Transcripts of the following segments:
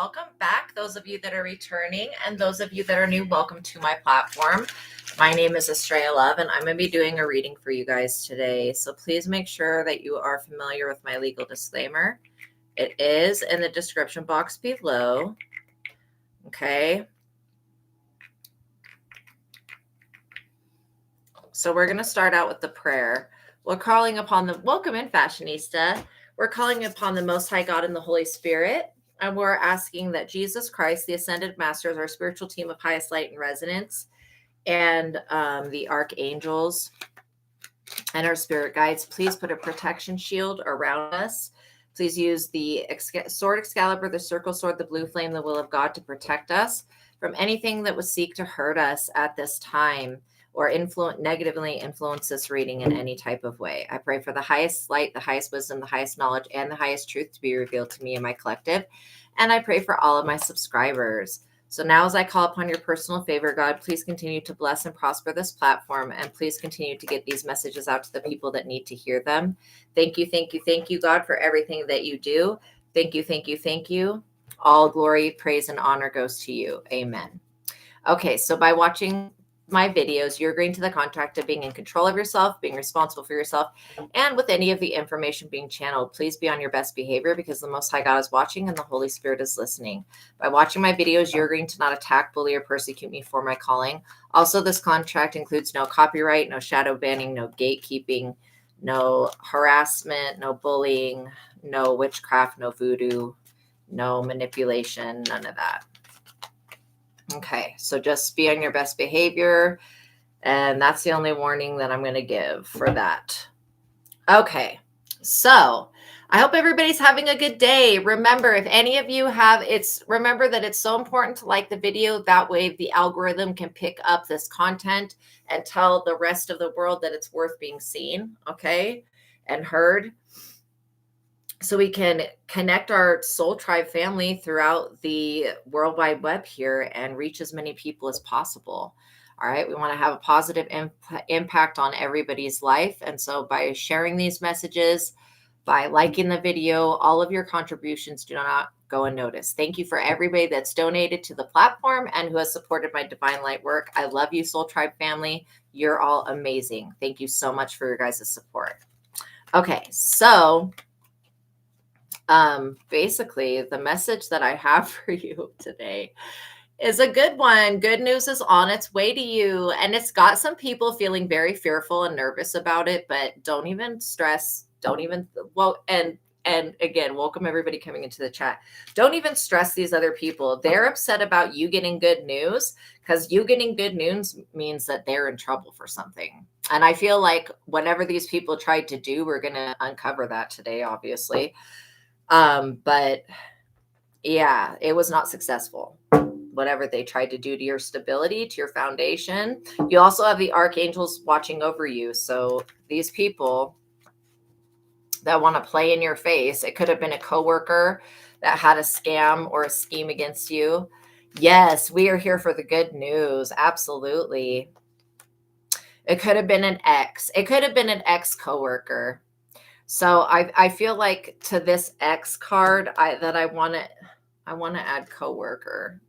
welcome back. Those of you that are returning and those of you that are new, welcome to my platform. My name is ASTRAEA Love, and I'm going to be doing a reading for you guys today. So please make sure that you are familiar with my legal disclaimer. It is in the description box below. Okay. So we're going to start out with the prayer. We're calling upon the, welcome in, Fashionista. We're calling upon the Most High God and the Holy Spirit. And we're asking that Jesus Christ, the Ascended Masters, our spiritual team of highest light and resonance, and the archangels and our spirit guides, please put a protection shield around us. Please use the sword Excalibur, the circle sword, the blue flame, the will of God to protect us from anything that would seek to hurt us at this time or negatively influence this reading in any type of way. I pray for the highest light, the highest wisdom, the highest knowledge, and the highest truth to be revealed to me and my collective. And I pray for all of my subscribers. So now as I call upon your personal favor, God, please continue to bless and prosper this platform. And please continue to get these messages out to the people that need to hear them. Thank you, thank you, thank you, God, for everything that you do. Thank you, thank you, thank you. All glory, praise, and honor goes to you. Amen. Okay, so by watching my videos, you're agreeing to the contract of being in control of yourself, being responsible for yourself, and with any of the information being channeled, please be on your best behavior because the Most High God is watching and the Holy Spirit is listening. By watching my videos, you're agreeing to not attack, bully, or persecute me for my calling. Also, this contract includes no copyright, no shadow banning, no gatekeeping, no harassment, no bullying, no witchcraft, no voodoo, no manipulation, none of that. Okay, so just be on your best behavior. And that's the only warning that I'm going to give for that. Okay, so I hope everybody's having a good day. Remember, if any of you have, remember that it's so important to like the video. That way the algorithm can pick up this content and tell the rest of the world that it's worth being seen, okay, and heard. So we can connect our soul tribe family throughout the World Wide Web here and reach as many people as possible. All right. We want to have a positive impact on everybody's life. And so by sharing these messages, by liking the video, all of your contributions do not go unnoticed. Thank you for everybody that's donated to the platform and who has supported my Divine Light work. I love you, Soul Tribe family. You're all amazing. Thank you so much for your guys' support. Okay. So basically the message that I have for you today is a good one. Good news is on its way to you. And it's got some people feeling very fearful and nervous about it, but don't even stress. Don't even, well, and again, welcome everybody coming into the chat. Don't even stress these other people. They're upset about you getting good news because you getting good news means that they're in trouble for something. And I feel like whatever these people tried to do, we're going to uncover that today, obviously. But yeah, it was not successful. Whatever they tried to do to your stability, to your foundation. You also have the archangels watching over you. So these people that want to play in your face, it could have been a coworker that had a scam or a scheme against you. Yes, we are here for the good news. Absolutely. It could have been an ex. It could have been an ex coworker. So I feel like to this X card, I want to add coworker.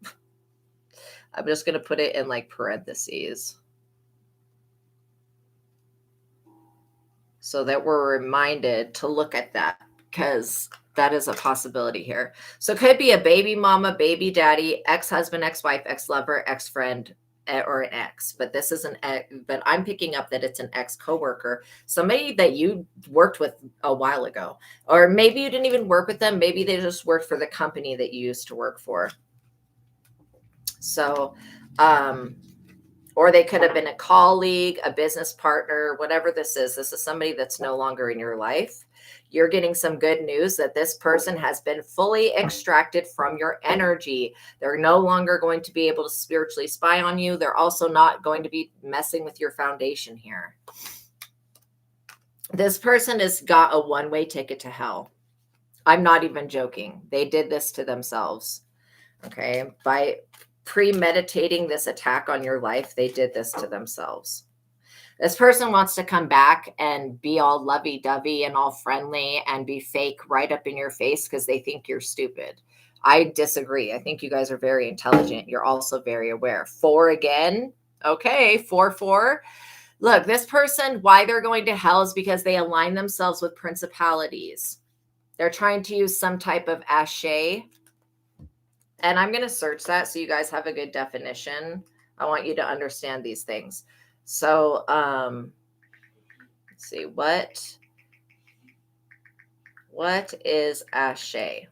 I'm just going to put it in like parentheses so that we're reminded to look at that because that is a possibility here. So it could be a baby mama, baby daddy, ex-husband, ex-wife, ex-lover, ex-friend, or an ex, but this is an ex, but I'm picking up that it's an ex coworker, somebody that you worked with a while ago, or maybe you didn't even work with them. Maybe they just worked for the company that you used to work for. So, or they could have been a colleague, a business partner, whatever this is. This is somebody that's no longer in your life. You're getting some good news that this person has been fully extracted from your energy. They're no longer going to be able to spiritually spy on you. They're also not going to be messing with your foundation here. This person has got a one-way ticket to hell. I'm not even joking. They did this to themselves. Okay. By premeditating this attack on your life, they did this to themselves. This person wants to come back and be all lovey-dovey and all friendly and be fake right up in your face because they think you're stupid. I disagree. I think you guys are very intelligent. You're also very aware. 4 again. Okay, 4. Look, this person, why they're going to hell is because they align themselves with principalities. They're trying to use some type of ASTRAEA. And I'm going to search that so you guys have a good definition. I want you to understand these things. So, let's see, what is ASTRAEA?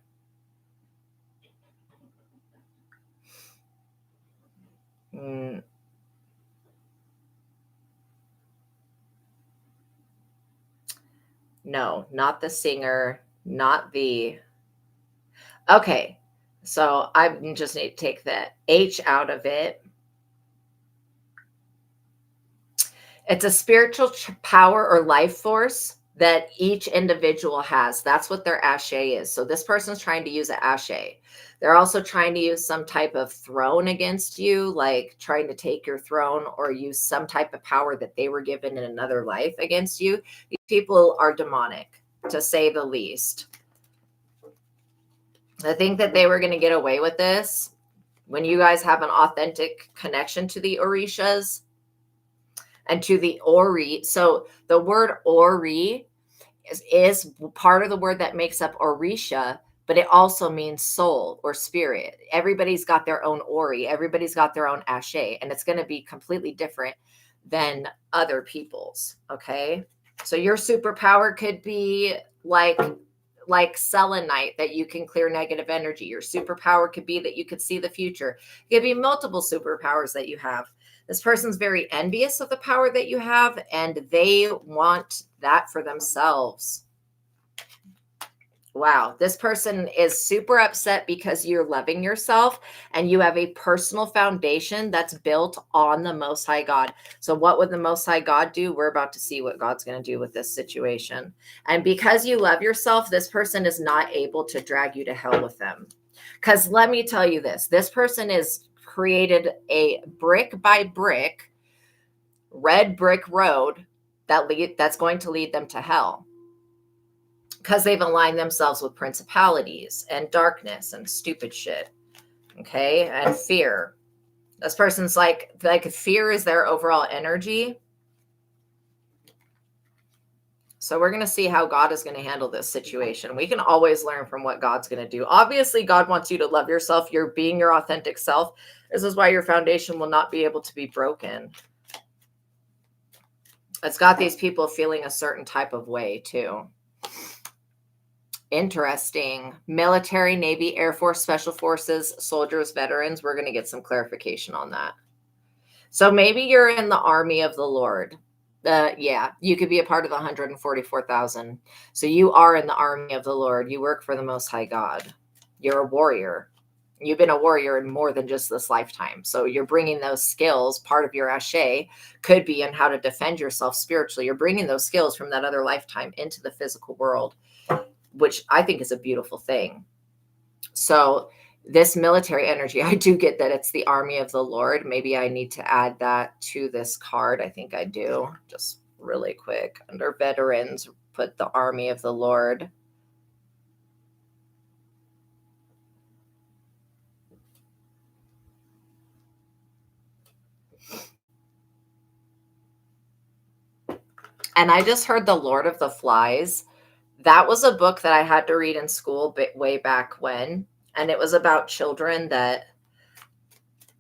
No, not the singer, not the. Okay, so I just need to take the H out of it. It's a spiritual power or life force that each individual has. That's what their ASTRAEA is. So this person's trying to use an ASTRAEA. They're also trying to use some type of throne against you, like trying to take your throne or use some type of power that they were given in another life against you. These people are demonic, to say the least. I think that they were going to get away with this when you guys have an authentic connection to the Orishas and to the Ori. So the word Ori is part of the word that makes up Orisha, but it also means soul or spirit. Everybody's got their own Ori. Everybody's got their own ASTRAEA, and it's going to be completely different than other people's. Okay. So your superpower could be like selenite, that you can clear negative energy. Your superpower could be that you could see the future. It could be multiple superpowers that you have. This person's very envious of the power that you have, and they want that for themselves. Wow. This person is super upset because you're loving yourself and you have a personal foundation that's built on the Most High God. So what would the Most High God do? We're about to see what God's going to do with this situation. And because you love yourself, this person is not able to drag you to hell with them. Because let me tell you this person is created a brick by brick red brick road that's going to lead them to hell, because they've aligned themselves with principalities and darkness and stupid shit. Okay. And fear. This person's like fear is their overall energy. So we're going to see how God is going to handle this situation. We can always learn from what God's going to do. Obviously, God wants you to love yourself. You're being your authentic self. This is why your foundation will not be able to be broken. It's got these people feeling a certain type of way too. Interesting. Military, Navy, Air Force, Special Forces, soldiers, veterans. We're going to get some clarification on that. So maybe you're in the army of the Lord. Yeah, you could be a part of the 144,000. So you are in the army of the Lord. You work for the Most High God. You're a warrior. You've been a warrior in more than just this lifetime. So you're bringing those skills. Part of your ASTRAEA could be in how to defend yourself spiritually. You're bringing those skills from that other lifetime into the physical world, which I think is a beautiful thing. So this military energy, I do get that it's the army of the Lord. Maybe I need to add that to this card. I think I do. Just really quick. Under veterans, put the army of the Lord. And I just heard The Lord of the Flies. That was a book that I had to read in school way back when. And it was about children that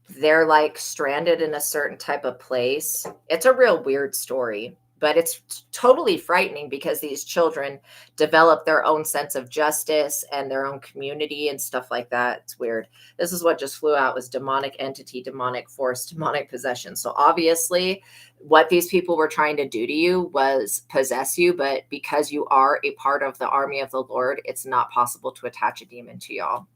they're like stranded in a certain type of place. It's a real weird story, but it's totally frightening because these children develop their own sense of justice and their own community and stuff like that. It's weird. This is what just flew out was demonic entity, demonic force, demonic possession. So obviously what these people were trying to do to you was possess you, but because you are a part of the army of the Lord, it's not possible to attach a demon to y'all.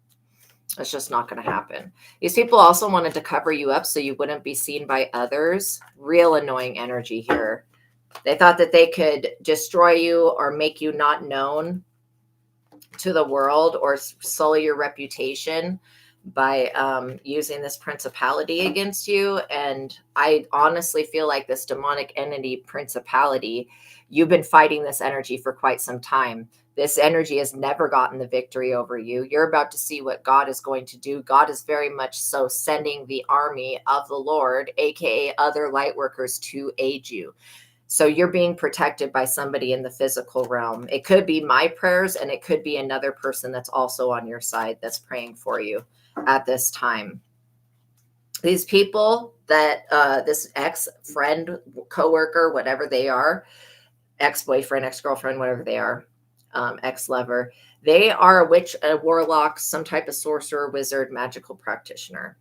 It's just not going to happen. These people also wanted to cover you up so you wouldn't be seen by others. Real annoying energy here. They thought that they could destroy you or make you not known to the world or sully your reputation. by using this principality against you. And I honestly feel like this demonic entity principality, you've been fighting this energy for quite some time. This energy has never gotten the victory over you. You're about to see what God is going to do. God is very much so sending the army of the Lord, aka other light workers, to aid you. So you're being protected by somebody in the physical realm. It could be my prayers, and it could be another person that's also on your side that's praying for you at this time. These people that this ex-friend, coworker, whatever they are, ex-boyfriend, ex-girlfriend, whatever they are, ex-lover, they are a witch, a warlock, some type of sorcerer, wizard, magical practitioner.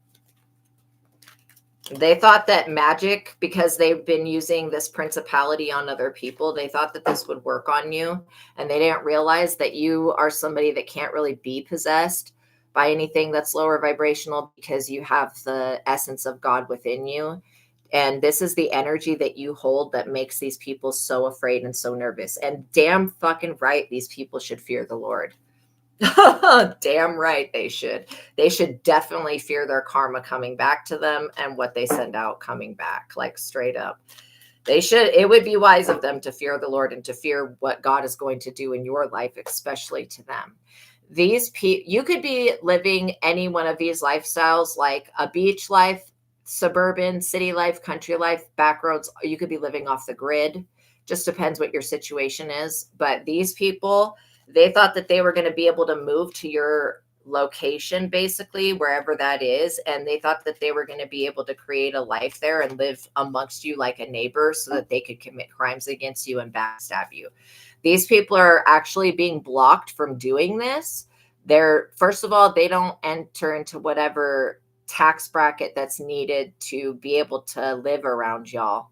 They thought that magic, because they've been using this principality on other people, they thought that this would work on you. And they didn't realize that you are somebody that can't really be possessed by anything that's lower vibrational, because you have the essence of God within you. And this is the energy that you hold that makes these people so afraid and so nervous. And damn fucking right, these people should fear the Lord. Damn right they should. They should definitely fear their karma coming back to them and what they send out coming back, like straight up. They should. It would be wise of them to fear the Lord and to fear what God is going to do in your life, especially to them. These people, you could be living any one of these lifestyles, like a beach life, suburban, city life, country life, back roads. You could be living off the grid. Just depends what your situation is. But these people, they thought that they were going to be able to move to your location, basically, wherever that is. And they thought that they were going to be able to create a life there and live amongst you like a neighbor so that they could commit crimes against you and backstab you. These people are actually being blocked from doing this. They're, first of all, they don't enter into whatever tax bracket that's needed to be able to live around y'all.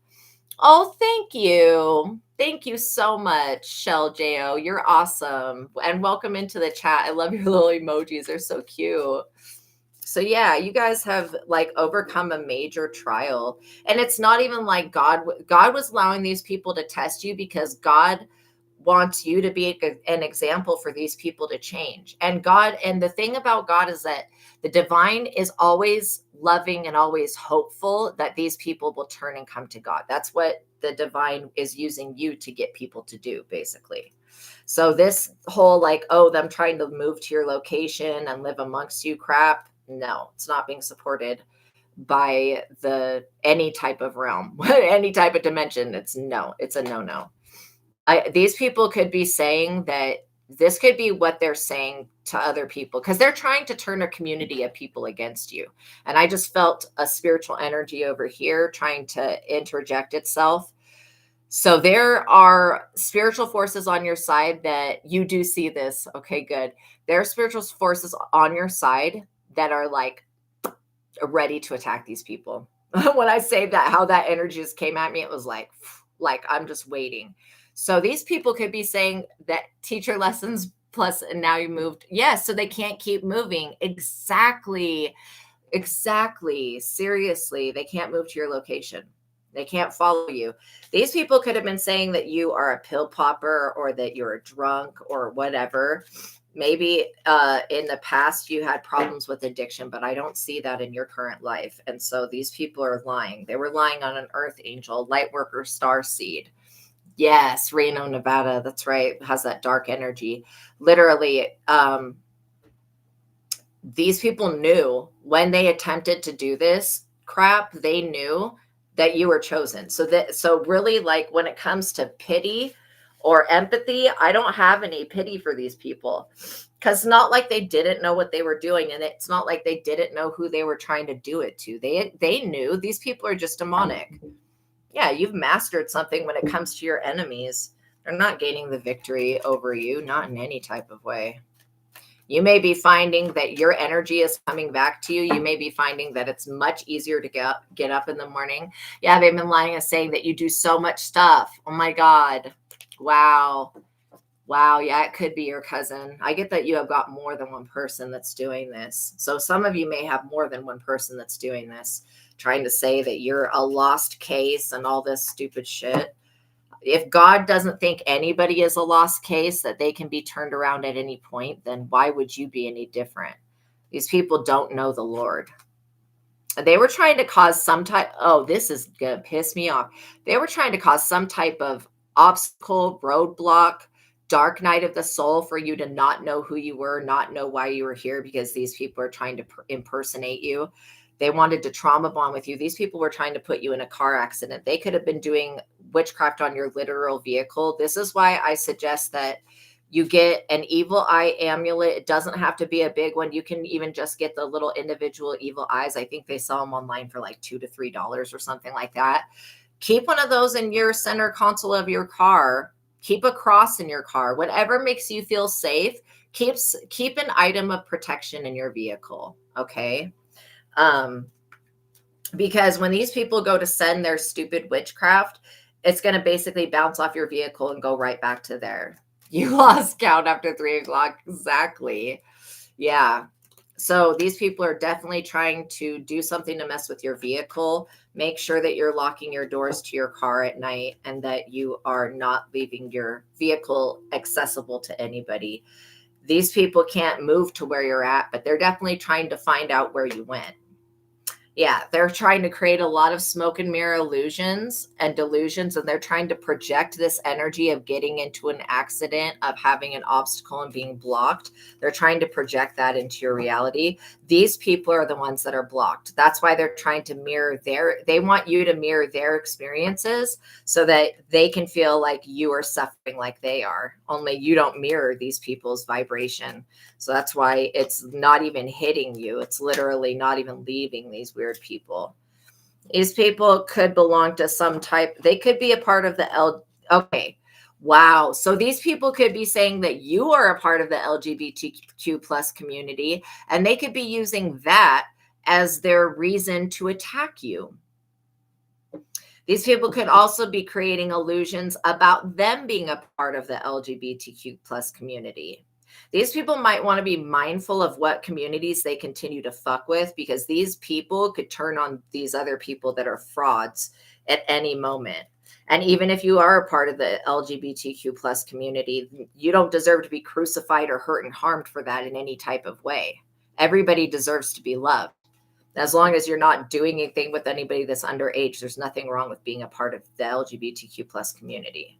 Oh, thank you. Thank you so much, Shell Jo. You're awesome. And welcome into the chat. I love your little emojis. They're so cute. So yeah, you guys have like overcome a major trial. And it's not even like God was allowing these people to test you, because God wants you to be an example for these people to change. And the thing about God is that the divine is always loving and always hopeful that these people will turn and come to God. That's what the divine is using you to get people to do, basically. So this whole like, oh, them trying to move to your location and live amongst you crap, no, it's not being supported by any type of realm, any type of dimension. It's a no. These people could be saying that this could be what they're saying to other people, because they're trying to turn a community of people against you. And I just felt a spiritual energy over here trying to interject itself. So there are spiritual forces on your side that you do see this. Okay, good. There are spiritual forces on your side that are like ready to attack these people. When I say that, how that energy just came at me, it was like I'm just waiting. So these people could be saying that teacher lessons plus, and now you moved. Yes. So they can't keep moving. Exactly. Seriously. They can't move to your location. They can't follow you. These people could have been saying that you are a pill popper or that you're a drunk or whatever. Maybe in the past you had problems with addiction, but I don't see that in your current life. And so these people are lying. They were lying on an earth angel, light worker, star seed. Yes, Reno, Nevada. That's right. Has that dark energy. Literally, these people knew when they attempted to do this crap, they knew that you were chosen. So really, like when it comes to pity or empathy, I don't have any pity for these people, because not like they didn't know what they were doing, and it's not like they didn't know who they were trying to do it to. They knew. These people are just demonic. Yeah, you've mastered something when it comes to your enemies. They're not gaining the victory over you, not in any type of way. You may be finding that your energy is coming back to you. You may be finding that it's much easier to get up in the morning. Yeah, they've been lying and saying that you do so much stuff. Oh my God. Wow. Yeah, it could be your cousin. I get that you have got more than one person that's doing this. So some of you may have more than one person that's doing this, trying to say that you're a lost case and all this stupid shit. If God doesn't think anybody is a lost case, that they can be turned around at any point, then why would you be any different? These people don't know the Lord. They were trying to cause some type, oh, this is going to piss me off. They were trying to cause some type of obstacle, roadblock, dark night of the soul for you to not know who you were, not know why you were here, because these people are trying to impersonate you. They wanted to trauma bond with you. These people were trying to put you in a car accident. They could have been doing witchcraft on your literal vehicle. This is why I suggest that you get an evil eye amulet. It doesn't have to be a big one. You can even just get the little individual evil eyes. I think they sell them online for like $2 to $3 or something like that. Keep one of those in your center console of your car. Keep a cross in your car. Whatever makes you feel safe. Keep an item of protection in your vehicle. Okay. Because when these people go to send their stupid witchcraft, it's going to basically bounce off your vehicle and go right back to there. You lost count after 3 o'clock. Exactly. Yeah. So these people are definitely trying to do something to mess with your vehicle. Make sure that you're locking your doors to your car at night and that you are not leaving your vehicle accessible to anybody. These people can't move to where you're at, but they're definitely trying to find out where you went. Yeah, they're trying to create a lot of smoke and mirror illusions and delusions, and they're trying to project this energy of getting into an accident, of having an obstacle and being blocked. They're trying to project that into your reality. These people are the ones that are blocked. That's why they're trying to mirror they want you to mirror their experiences so that they can feel like you are suffering like they are. Only you don't mirror these people's vibration. So that's why it's not even hitting you. It's literally not even leaving these weird people. These people could belong to some type. They could be a part of the Okay. Wow. So these people could be saying that you are a part of the LGBTQ plus community, and they could be using that as their reason to attack you. These people could also be creating illusions about them being a part of the LGBTQ plus community. These people might want to be mindful of what communities they continue to fuck with, because these people could turn on these other people that are frauds at any moment. And even if you are a part of the LGBTQ plus community, you don't deserve to be crucified or hurt and harmed for that in any type of way. Everybody deserves to be loved. As long as you're not doing anything with anybody that's underage, there's nothing wrong with being a part of the LGBTQ plus community.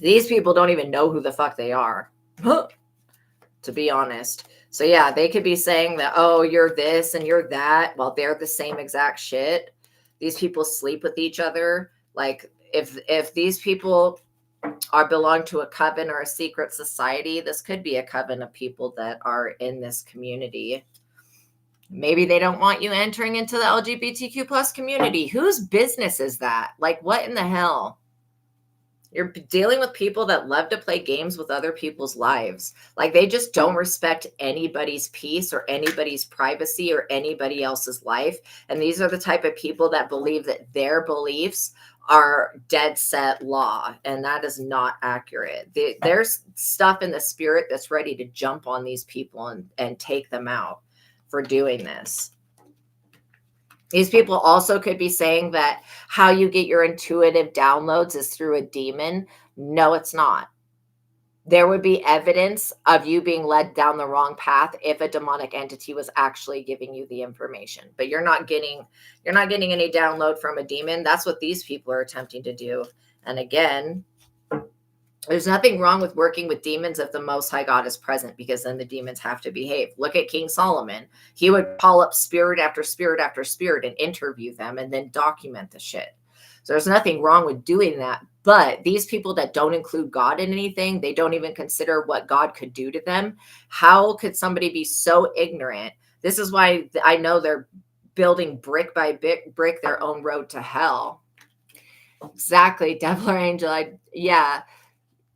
These people don't even know who the fuck they are, to be honest. So yeah, they could be saying that, oh, you're this and you're that. Well, they're the same exact shit. These people sleep with each other. Like if these people belong to a coven or a secret society, this could be a coven of people that are in this community. Maybe they don't want you entering into the LGBTQ plus community. Whose business is that? Like, what in the hell? You're dealing with people that love to play games with other people's lives. Like, they just don't respect anybody's peace or anybody's privacy or anybody else's life. And these are the type of people that believe that their beliefs are dead set law. And that is not accurate. There's stuff in the spirit that's ready to jump on these people and take them out for doing this. These people also could be saying that how you get your intuitive downloads is through a demon. No, it's not. There would be evidence of you being led down the wrong path if a demonic entity was actually giving you the information. But you're not getting any download from a demon. That's what these people are attempting to do. And again, there's nothing wrong with working with demons if the Most High God is present, because then the demons have to behave. Look at King Solomon. He would call up spirit after spirit after spirit and interview them and then document the shit. So there's nothing wrong with doing that. But these people that don't include God in anything, they don't even consider what God could do to them. How could somebody be so ignorant? This is why I know they're building brick by brick their own road to hell. Exactly. Devil or angel.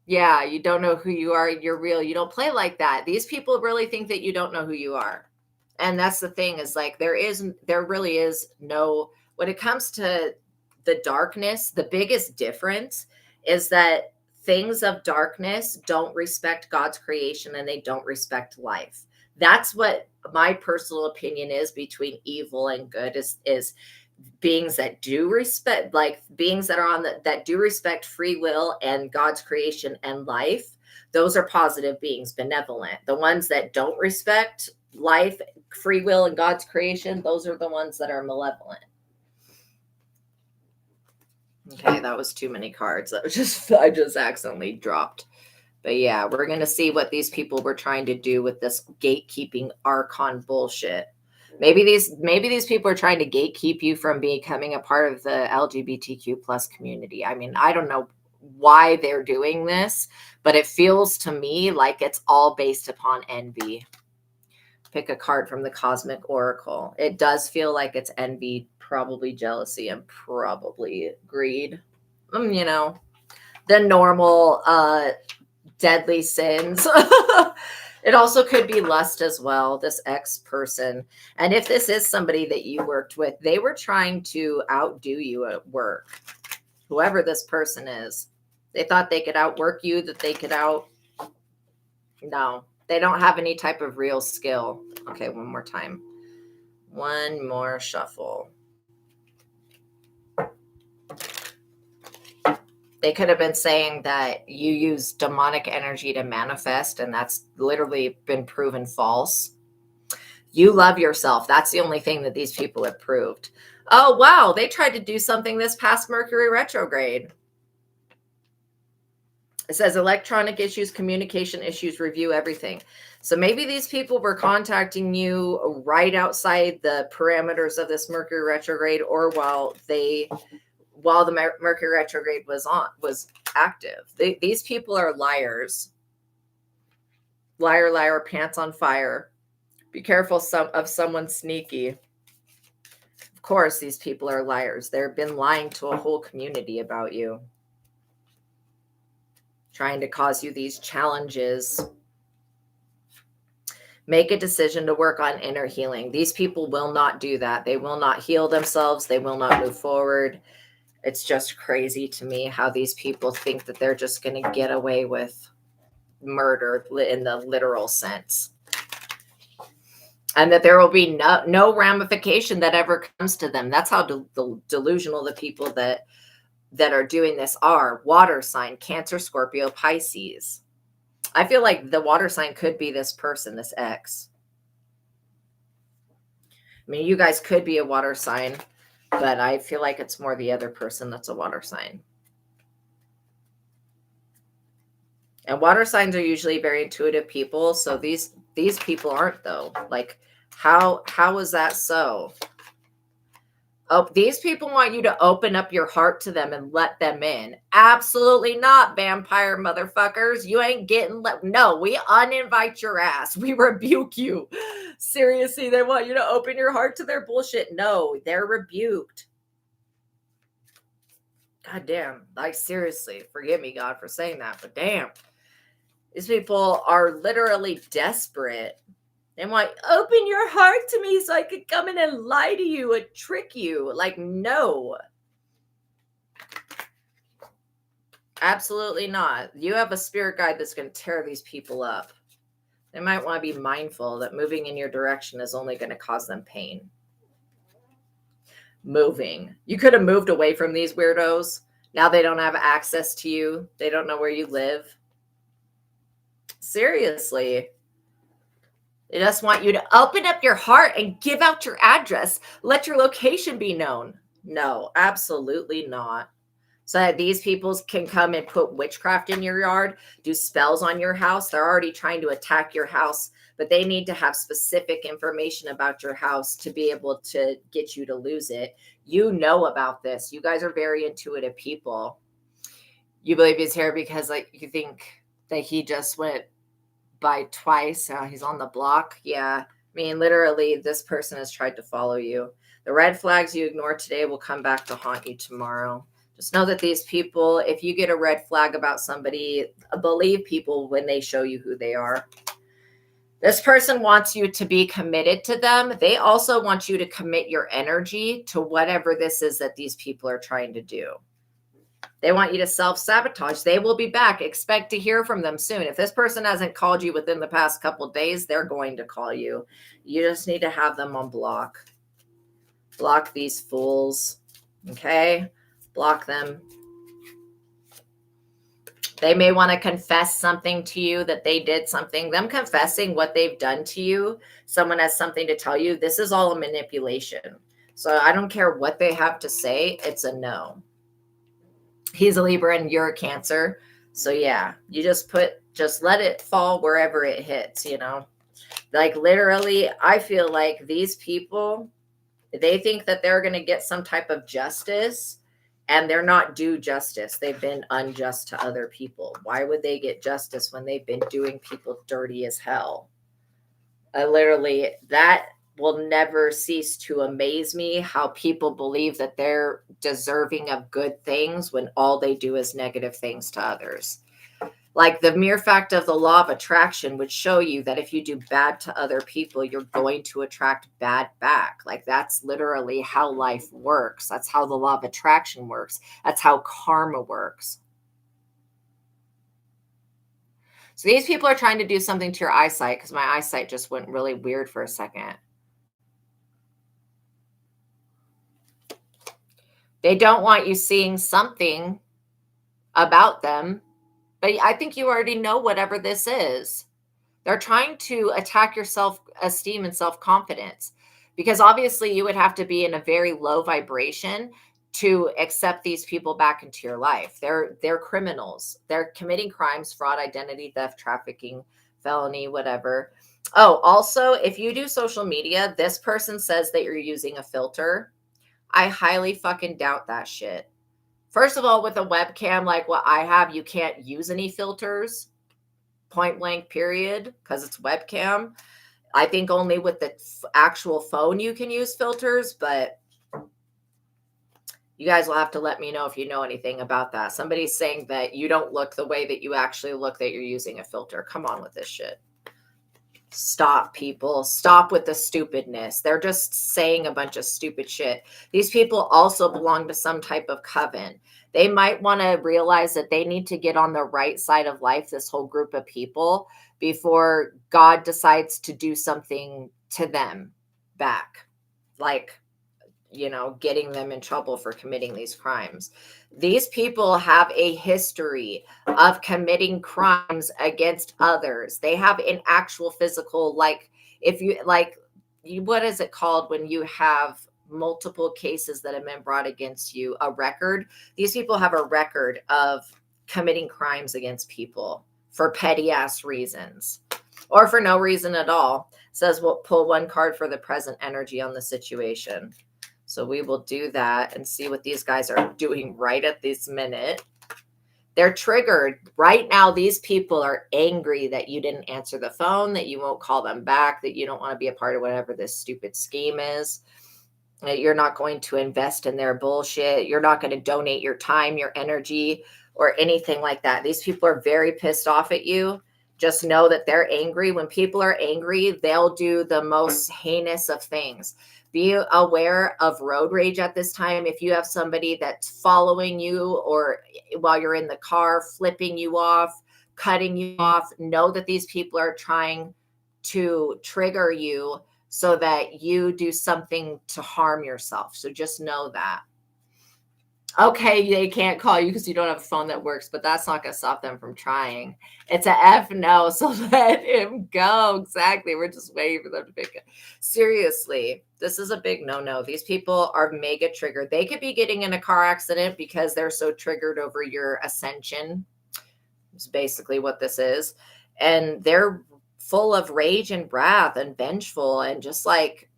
Yeah, you don't know who you are. You're real. You don't play like that. These people really think that you don't know who you are. And that's the thing, is like, there really is no, when it comes to the darkness, the biggest difference is that things of darkness don't respect God's creation and they don't respect life. That's what my personal opinion is between evil and good, is beings that do respect, like beings that are that do respect free will and God's creation and life, Those are positive beings, benevolent. The ones that don't respect life, free will, and God's creation, those are the ones that are malevolent. Okay, that was too many cards. That was just, I just accidentally dropped. But yeah, we're going to see what these people were trying to do with this gatekeeping archon bullshit. Maybe these people are trying to gatekeep you from becoming a part of the LGBTQ plus community. I mean, I don't know why they're doing this, but it feels to me like it's all based upon envy. Pick a card from the Cosmic Oracle. It does feel like it's envy, probably jealousy, and probably greed. You know, the normal deadly sins. It also could be lust as well, this ex person. And if this is somebody that you worked with, they were trying to outdo you at work. Whoever this person is, they thought they could outwork you, that they could no, they don't have any type of real skill. Okay, one more time. One more shuffle. They could have been saying that you use demonic energy to manifest, and that's literally been proven false. You love yourself. That's the only thing that these people have proved. Oh, wow. They tried to do something this past Mercury retrograde. It says electronic issues, communication issues, review everything. So maybe these people were contacting you right outside the parameters of this Mercury retrograde, or while the Mercury retrograde was active. These people are liars. Liar, liar, pants on fire. Be careful of someone sneaky. Of course, these people are liars. They've been lying to a whole community about you. Trying to cause you these challenges. Make a decision to work on inner healing. These people will not do that. They will not heal themselves. They will not move forward. It's just crazy to me how these people think that they're just going to get away with murder in the literal sense. And that there will be no ramification that ever comes to them. That's how delusional the people that are doing this are. Water sign, Cancer, Scorpio, Pisces. I feel like the water sign could be this person, this ex. I mean, you guys could be a water sign, but I feel like it's more the other person that's a water sign. And water signs are usually very intuitive people. So these people aren't, though. Like, how is that so? Oh, these people want you to open up your heart to them and let them in. Absolutely not, vampire motherfuckers. You ain't getting no, we uninvite your ass. We rebuke you. Seriously, they want you to open your heart to their bullshit. No, they're rebuked. God damn. Like, seriously, forgive me, God, for saying that, but damn. These people are literally desperate. They want, open your heart to me so I could come in and lie to you and trick you. Like, no. Absolutely not. You have a spirit guide that's going to tear these people up. They might want to be mindful that moving in your direction is only going to cause them pain. Moving. You could have moved away from these weirdos. Now they don't have access to you. They don't know where you live. Seriously. They just want you to open up your heart and give out your address. Let your location be known. No, absolutely not. So that these people can come and put witchcraft in your yard, do spells on your house. They're already trying to attack your house, but they need to have specific information about your house to be able to get you to lose it. You know about this. You guys are very intuitive people. You believe he's here because, like, you think that he just went by twice. He's on the block. Yeah. I mean, literally, this person has tried to follow you. The red flags you ignore today will come back to haunt you tomorrow. Just know that these people, if you get a red flag about somebody, believe people when they show you who they are. This person wants you to be committed to them. They also want you to commit your energy to whatever this is that these people are trying to do. They want you to self-sabotage. They will be back. Expect to hear from them soon. If this person hasn't called you within the past couple of days, they're going to call you. You just need to have them on block. Block these fools. Okay? Block them. They may want to confess something to you that they did something. Them confessing what they've done to you, someone has something to tell you, this is all a manipulation. So I don't care what they have to say, it's a no. He's a Libra and you're a Cancer. So yeah, you just let it fall wherever it hits, you know? Like literally, I feel like these people, they think that they're going to get some type of justice, and they're not due justice. They've been unjust to other people. Why would they get justice when they've been doing people dirty as hell? Literally, that will never cease to amaze me, how people believe that they're deserving of good things when all they do is negative things to others. Like the mere fact of the law of attraction would show you that if you do bad to other people, you're going to attract bad back. Like that's literally how life works. That's how the law of attraction works. That's how karma works. So these people are trying to do something to your eyesight, because my eyesight just went really weird for a second. They don't want you seeing something about them. But I think you already know whatever this is. They're trying to attack your self-esteem and self-confidence, because obviously you would have to be in a very low vibration to accept these people back into your life. They're criminals. They're committing crimes, fraud, identity theft, trafficking, felony, whatever. Oh, also, if you do social media, this person says that you're using a filter. I highly fucking doubt that shit. First of all, with a webcam like what I have, you can't use any filters, point blank, period, because it's webcam. I think only with the actual phone you can use filters, but you guys will have to let me know if you know anything about that. Somebody's saying that you don't look the way that you actually look, that you're using a filter. Come on with this shit. Stop, people. Stop with the stupidness. They're just saying a bunch of stupid shit. These people also belong to some type of coven. They might want to realize that they need to get on the right side of life, this whole group of people, before God decides to do something to them back. Like, you know, getting them in trouble for committing these crimes. These people have a history of committing crimes against others. They have an actual physical, like, if you like, what is it called when you have multiple cases that have been brought against you? A record. These people have a record of committing crimes against people for petty ass reasons, or for no reason at all. It says we'll pull one card for the present energy on the situation. So we will do that and see what these guys are doing right at this minute. They're triggered. Right now, these people are angry that you didn't answer the phone, that you won't call them back, that you don't want to be a part of whatever this stupid scheme is, that you're not going to invest in their bullshit. You're not going to donate your time, your energy, or anything like that. These people are very pissed off at you. Just know that they're angry. When people are angry, they'll do the most heinous of things. Be aware of road rage at this time. If you have somebody that's following you, or while you're in the car, flipping you off, cutting you off, know that these people are trying to trigger you so that you do something to harm yourself. So just know that. Okay, they can't call you because you don't have a phone that works, but that's not going to stop them from trying. It's a F no, so let him go. Exactly. We're just waiting for them to pick it. Seriously, this is a big no-no. These people are mega triggered. They could be getting in a car accident because they're so triggered over your ascension. It's basically what this is. And they're full of rage and wrath and vengeful and just like,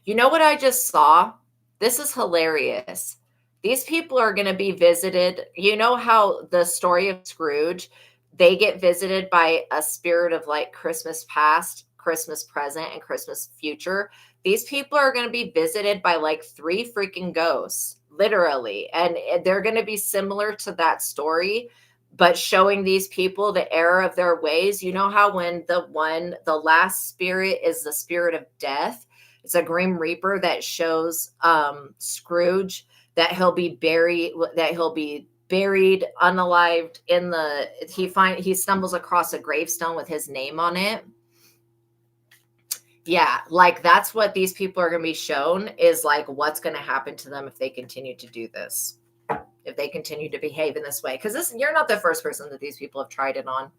you know what I just saw? This is hilarious. These people are going to be visited. You know how the story of Scrooge, they get visited by a spirit of like Christmas past, Christmas present, and Christmas future. These people are going to be visited by like 3 freaking ghosts, literally. And they're going to be similar to that story, but showing these people the error of their ways. You know how when the last spirit is the spirit of death, it's a Grim Reaper that shows Scrooge that he'll be buried unalived in the, he stumbles across a gravestone with his name on it. Yeah, like that's what these people are going to be shown, is like what's going to happen to them if they continue to do this. if they continue to behave in this way. Because you're not the first person that these people have tried it on.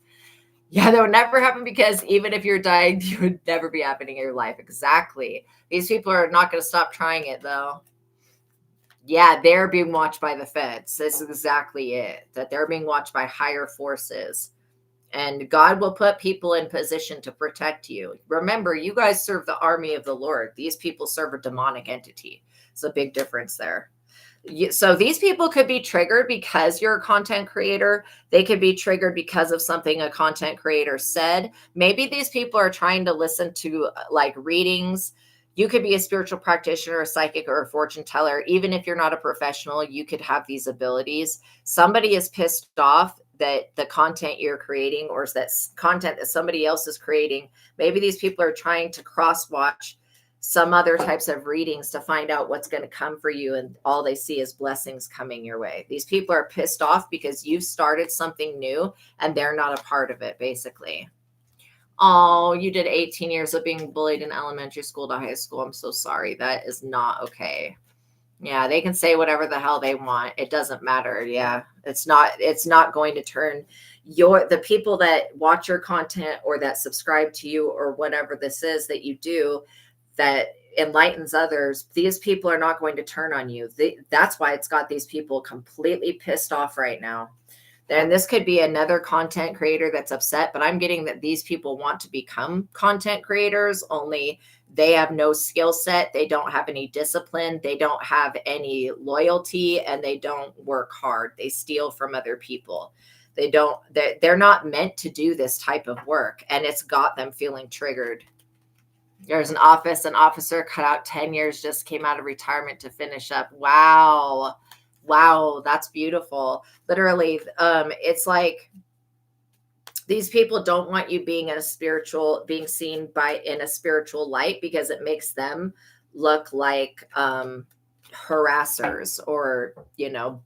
Yeah, that would never happen, because even if you're dying, you would never be happening in your life. Exactly. These people are not going to stop trying it, though. Yeah, they're being watched by the feds. This is exactly it, that they're being watched by higher forces. And God will put people in position to protect you. Remember, you guys serve the army of the Lord. These people serve a demonic entity. It's a big difference there. So these people could be triggered because you're a content creator. They could be triggered because of something a content creator said. Maybe these people are trying to listen to like readings. You could be a spiritual practitioner, a psychic, or a fortune teller. Even if you're not a professional, you could have these abilities. Somebody is pissed off that the content you're creating, or that content that somebody else is creating, maybe these people are trying to cross watch some other types of readings to find out what's going to come for you, and all they see is blessings coming your way. These people are pissed off because you've started something new and they're not a part of it, basically. Oh, you did 18 years of being bullied in elementary school to high school. I'm so sorry. That is not okay. Yeah, they can say whatever the hell they want. It doesn't matter. Yeah, it's not going to turn the people that watch your content or that subscribe to you or whatever this is that you do that enlightens others. These people are not going to turn on you. That's why it's got these people completely pissed off right now. And this could be another content creator that's upset, but I'm getting that these people want to become content creators, only they have no skill set. They don't have any discipline. They don't have any loyalty, and they don't work hard. They steal from other people. They're not meant to do this type of work, and it's got them feeling triggered. There's an officer cut out 10 years, just came out of retirement to finish up. Wow. That's beautiful. Literally, it's like these people don't want you being being seen in a spiritual light, because it makes them look like harassers or,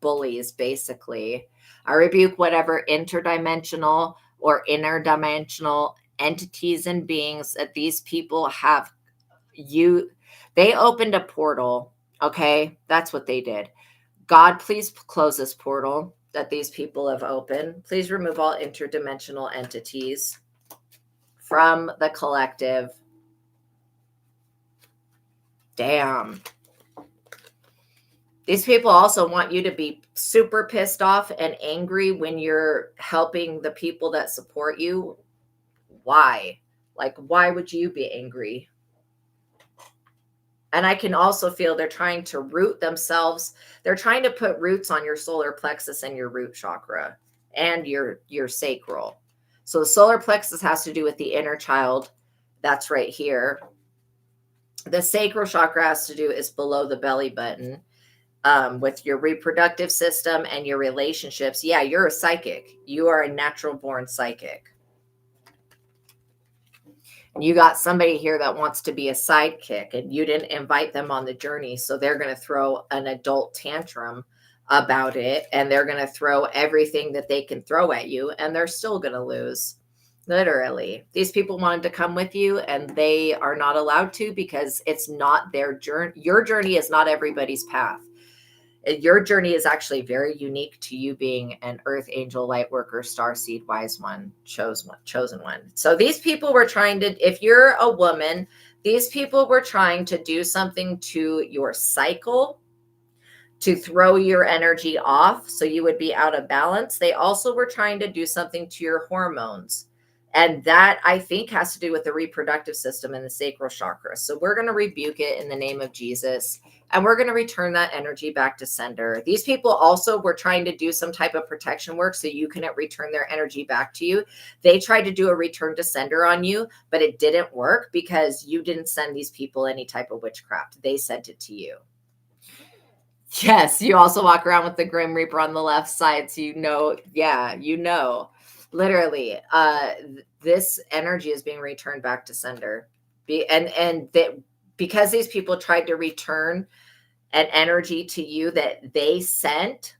bullies, basically. I rebuke whatever interdimensional or interdimensional entities and beings that these people have. They opened a portal. Okay. That's what they did. God, please close this portal that these people have opened. Please remove all interdimensional entities from the collective. Damn. These people also want you to be super pissed off and angry when you're helping the people that support you. Why? Like, why would you be angry? And I can also feel they're trying to root themselves. They're trying to put roots on your solar plexus and your root chakra and your sacral. So the solar plexus has to do with the inner child. That's right here. The sacral chakra has to do is below the belly button, with your reproductive system and your relationships. Yeah, you're a psychic. You are a natural born psychic. You got somebody here that wants to be a sidekick, and you didn't invite them on the journey. So they're going to throw an adult tantrum about it, and they're going to throw everything that they can throw at you, and they're still going to lose. Literally, these people wanted to come with you, and they are not allowed to, because it's not their journey. Your journey is not everybody's path. Your journey is actually very unique to you, being an earth angel, light worker, starseed, wise one, chosen one. So these people were trying to, if you're a woman, these people were trying to do something to your cycle to throw your energy off so you would be out of balance. They also were trying to do something to your hormones. And that, I think, has to do with the reproductive system and the sacral chakra. So we're going to rebuke it in the name of Jesus, and we're going to return that energy back to sender. These people also were trying to do some type of protection work so you can return their energy back to you. They tried to do a return to sender on you, but it didn't work because you didn't send these people any type of witchcraft. They sent it to you. Yes, you also walk around with the Grim Reaper on the left side, so literally, this energy is being returned back to sender. Because these people tried to return an energy to you that they sent,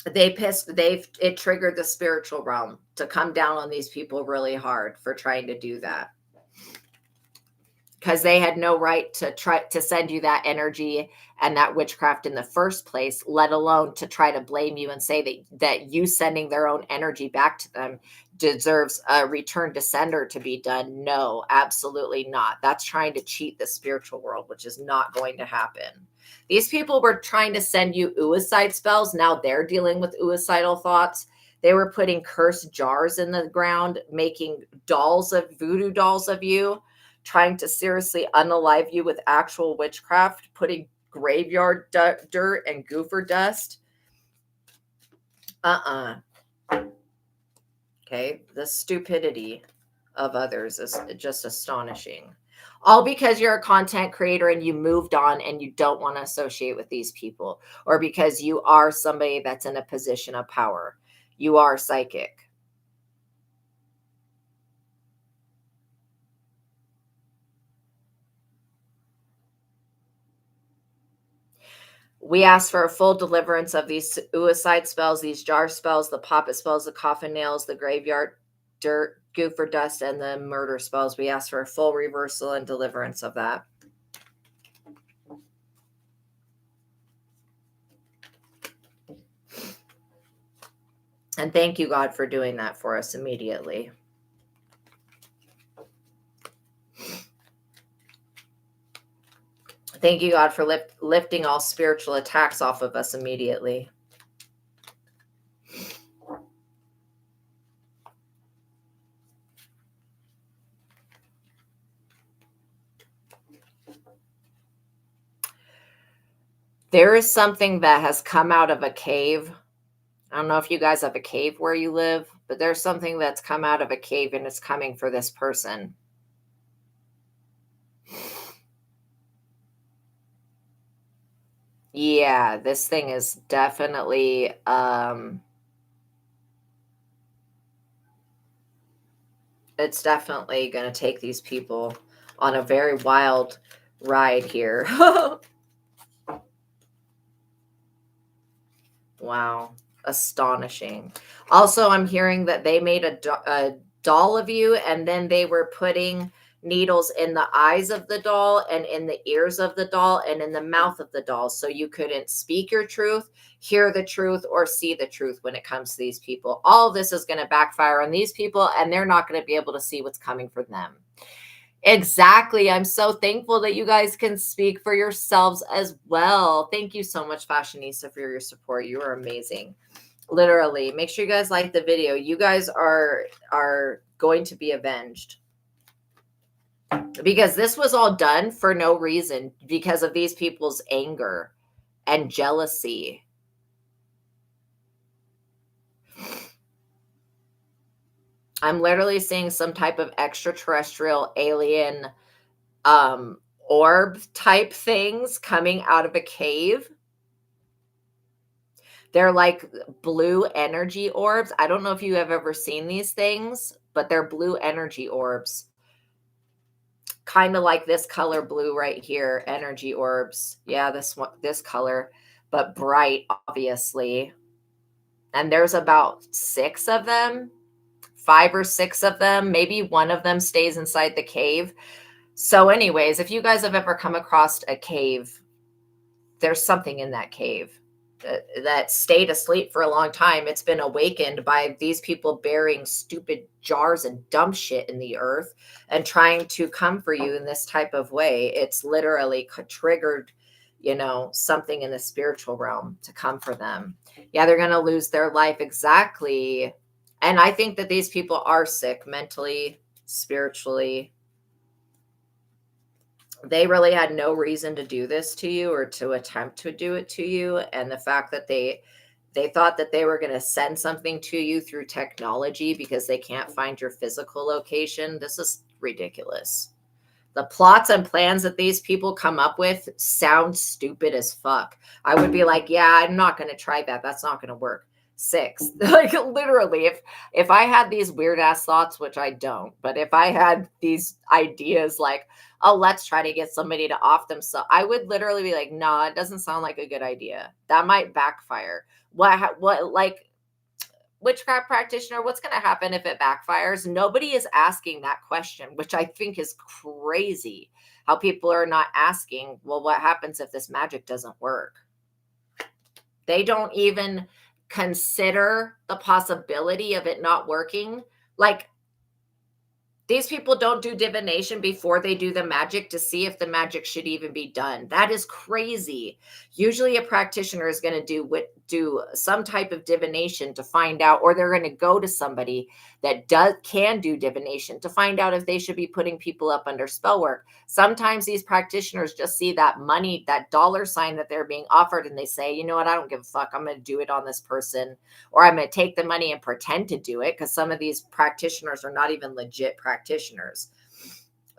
it triggered the spiritual realm to come down on these people really hard for trying to do that. because they had no right to try to send you that energy and that witchcraft in the first place, let alone to try to blame you and say that you sending their own energy back to them deserves a return to sender to be done. No, absolutely not. That's trying to cheat the spiritual world, which is not going to happen. These people were trying to send you suicide spells. Now they're dealing with suicidal thoughts. They were putting cursed jars in the ground, making voodoo dolls of you, trying to seriously unalive you with actual witchcraft, putting graveyard dirt and goofer dust. Okay, the stupidity of others is just astonishing. All because you're a content creator and you moved on and you don't want to associate with these people, or because you are somebody that's in a position of power. You are psychic. We ask for a full deliverance of these suicide spells, these jar spells, the poppet spells, the coffin nails, the graveyard dirt, goofer dust, and the murder spells. We ask for a full reversal and deliverance of that. And thank you, God, for doing that for us immediately. Thank you, God, for lifting all spiritual attacks off of us immediately. There is something that has come out of a cave. I don't know if you guys have a cave where you live, but there's something that's come out of a cave and it's coming for this person. Yeah, this thing is definitely it's definitely going to take these people on a very wild ride here. Wow, astonishing. Also, I'm hearing that they made a doll of you, and then they were putting needles in the eyes of the doll and in the ears of the doll and in the mouth of the doll, so you couldn't speak your truth, hear the truth, or see the truth when it comes to these people. All of this is going to backfire on these people, and they're not going to be able to see what's coming for them. Exactly. I'm so thankful that you guys can speak for yourselves as well. Thank you so much, Fashionista, for your support. You are amazing. Literally. Make sure you guys like the video. You guys are going to be avenged. Because this was all done for no reason, because of these people's anger and jealousy. I'm literally seeing some type of extraterrestrial alien orb type things coming out of a cave. They're like blue energy orbs. I don't know if you have ever seen these things, but they're blue energy orbs. Kind of like this color blue right here, energy orbs. Yeah, this color, but bright, obviously. And there's about 6 of them, 5 or 6 of them. Maybe one of them stays inside the cave. So anyways, if you guys have ever come across a cave, there's something in that cave that stayed asleep for a long time. It's been awakened by these people burying stupid jars and dumb shit in the earth and trying to come for you in this type of way. It's literally triggered, something in the spiritual realm to come for them. Yeah, they're going to lose their life. Exactly. And I think that these people are sick mentally, spiritually. They really had no reason to do this to you or to attempt to do it to you. And the fact that they thought that they were going to send something to you through technology because they can't find your physical location. This is ridiculous. The plots and plans that these people come up with sound stupid as fuck. I would be like, yeah, I'm not going to try that. That's not going to work. 6. Like literally, if I had these weird ass thoughts, which I don't, but if I had these ideas like, oh, let's try to get somebody to off themselves, I would literally be like, nah, it doesn't sound like a good idea. That might backfire. What like witchcraft practitioner, what's going to happen if it backfires? Nobody is asking that question, which I think is crazy. How people are not asking, well, what happens if this magic doesn't work? They don't even consider the possibility of it not working. Like, these people don't do divination before they do the magic to see if the magic should even be done. That is crazy. Usually a practitioner is going to do some type of divination to find out, or they're going to go to somebody that can do divination to find out if they should be putting people up under spell work. Sometimes these practitioners just see that money, that dollar sign that they're being offered, and they say, you know what, I don't give a fuck. I'm going to do it on this person, or I'm going to take the money and pretend to do it, because some of these practitioners are not even legit practitioners.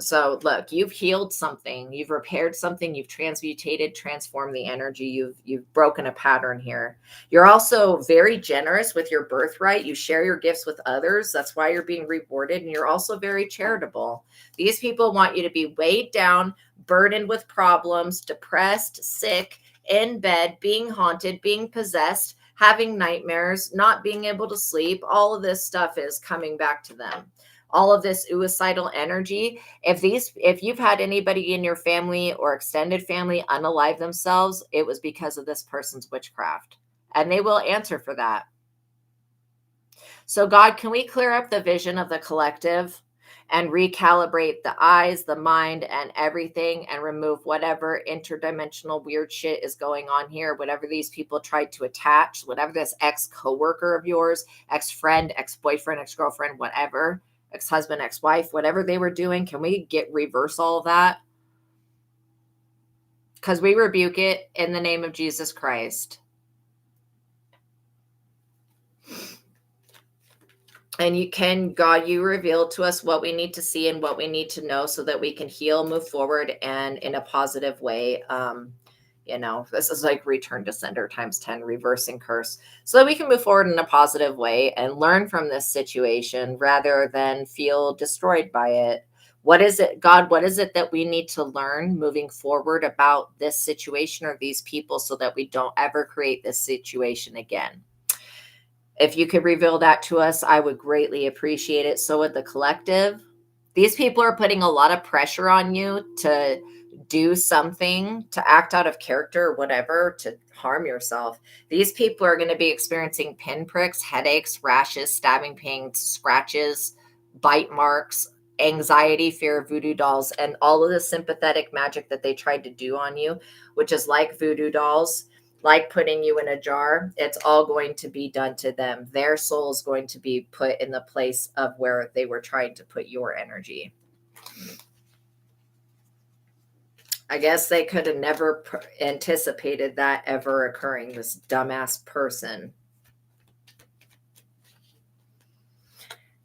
So look, you've healed something, you've repaired something, you've transmutated, transformed the energy, you've broken a pattern here. You're also very generous with your birthright. You share your gifts with others. That's why you're being rewarded. And you're also very charitable. These people want you to be weighed down, burdened with problems, depressed, sick, in bed, being haunted, being possessed, having nightmares, not being able to sleep. All of this stuff is coming back to them. All of this suicidal energy. If you've had anybody in your family or extended family unalive themselves, it was because of this person's witchcraft, and they will answer for that. So God, can we clear up the vision of the collective and recalibrate the eyes, the mind, and everything, and remove whatever interdimensional weird shit is going on here, whatever these people tried to attach, whatever this ex-coworker of yours, ex-friend, ex-boyfriend, ex-girlfriend, whatever, ex-husband, ex-wife, whatever they were doing, can we reverse all of that? Because we rebuke it in the name of Jesus Christ. And God, you reveal to us what we need to see and what we need to know so that we can heal, move forward, and in a positive way. This is like return to sender times 10, reversing curse, so that we can move forward in a positive way and learn from this situation rather than feel destroyed by it. What is it, God? What is it that we need to learn moving forward about this situation or these people so that we don't ever create this situation again? If you could reveal that to us, I would greatly appreciate it. So would the collective. These people are putting a lot of pressure on you to do something, to act out of character or whatever, to harm yourself. These people are going to be experiencing pinpricks, headaches, rashes, stabbing pains, scratches, bite marks, anxiety, fear of voodoo dolls, and all of the sympathetic magic that they tried to do on you, which is like voodoo dolls, like putting you in a jar. It's all going to be done to them. Their soul is going to be put in the place of where they were trying to put your energy. I guess they could have never anticipated that ever occurring, this dumbass person.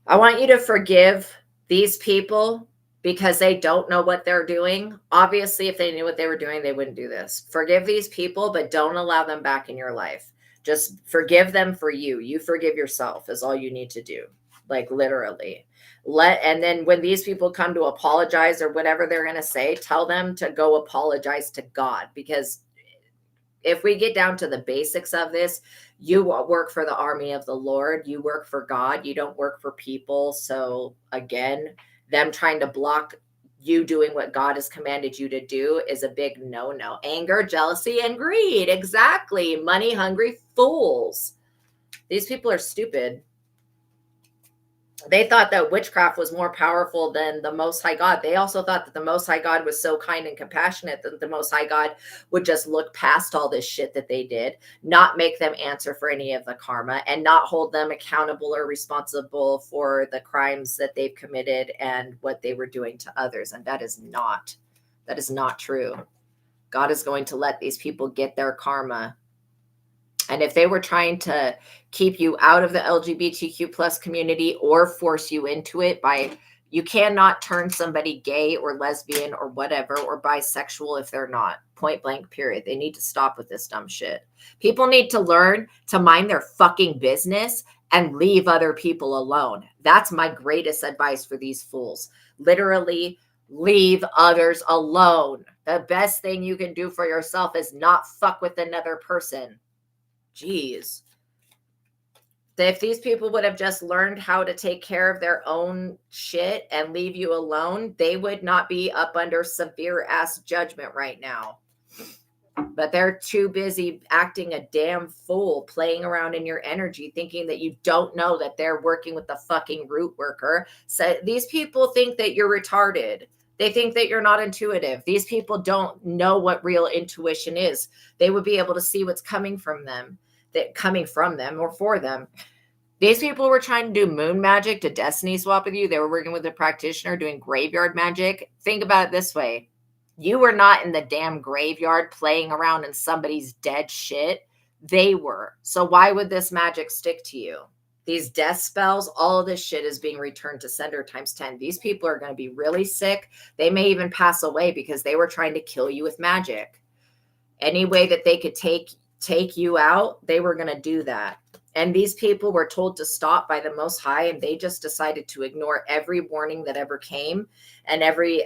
I want you to forgive these people because they don't know what they're doing. Obviously, if they knew what they were doing, they wouldn't do this. Forgive these people, but don't allow them back in your life. Just forgive them for you. You forgive yourself is all you need to do. Like literally. And then when these people come to apologize or whatever they're going to say, tell them to go apologize to God, because if we get down to the basics of this, you work for the army of the Lord. You work for God. You don't work for people. So again, them trying to block you doing what God has commanded you to do is a big no-no. Anger, jealousy, and greed. Exactly. Money-hungry fools. These people are stupid. They thought that witchcraft was more powerful than the Most High God. They also thought that the Most High God was so kind and compassionate that the Most High God would just look past all this shit that they did, not make them answer for any of the karma, and not hold them accountable or responsible for the crimes that they've committed and what they were doing to others. And that is not true. God is going to let these people get their karma. And if they were trying to keep you out of the LGBTQ plus community or force you into it you cannot turn somebody gay or lesbian or whatever, or bisexual if they're not. Point blank, period. They need to stop with this dumb shit. People need to learn to mind their fucking business and leave other people alone. That's my greatest advice for these fools. Literally, leave others alone. The best thing you can do for yourself is not fuck with another person. Jeez. If these people would have just learned how to take care of their own shit and leave you alone, they would not be up under severe ass judgment right now. But they're too busy acting a damn fool, playing around in your energy, thinking that you don't know that they're working with the fucking root worker. So these people think that you're retarded. They think that you're not intuitive. These people don't know what real intuition is. They would be able to see what's coming from them or for them. These people were trying to do moon magic to destiny swap with you. They were working with a practitioner doing graveyard magic. Think about it this way. You were not in the damn graveyard playing around in somebody's dead shit. They were. So why would this magic stick to you? These death spells, all of this shit is being returned to sender times 10. These people are going to be really sick. They may even pass away because they were trying to kill you with magic. Any way that they could take you out, they were going to do that. And these people were told to stop by the Most High, and they just decided to ignore every warning that ever came, and every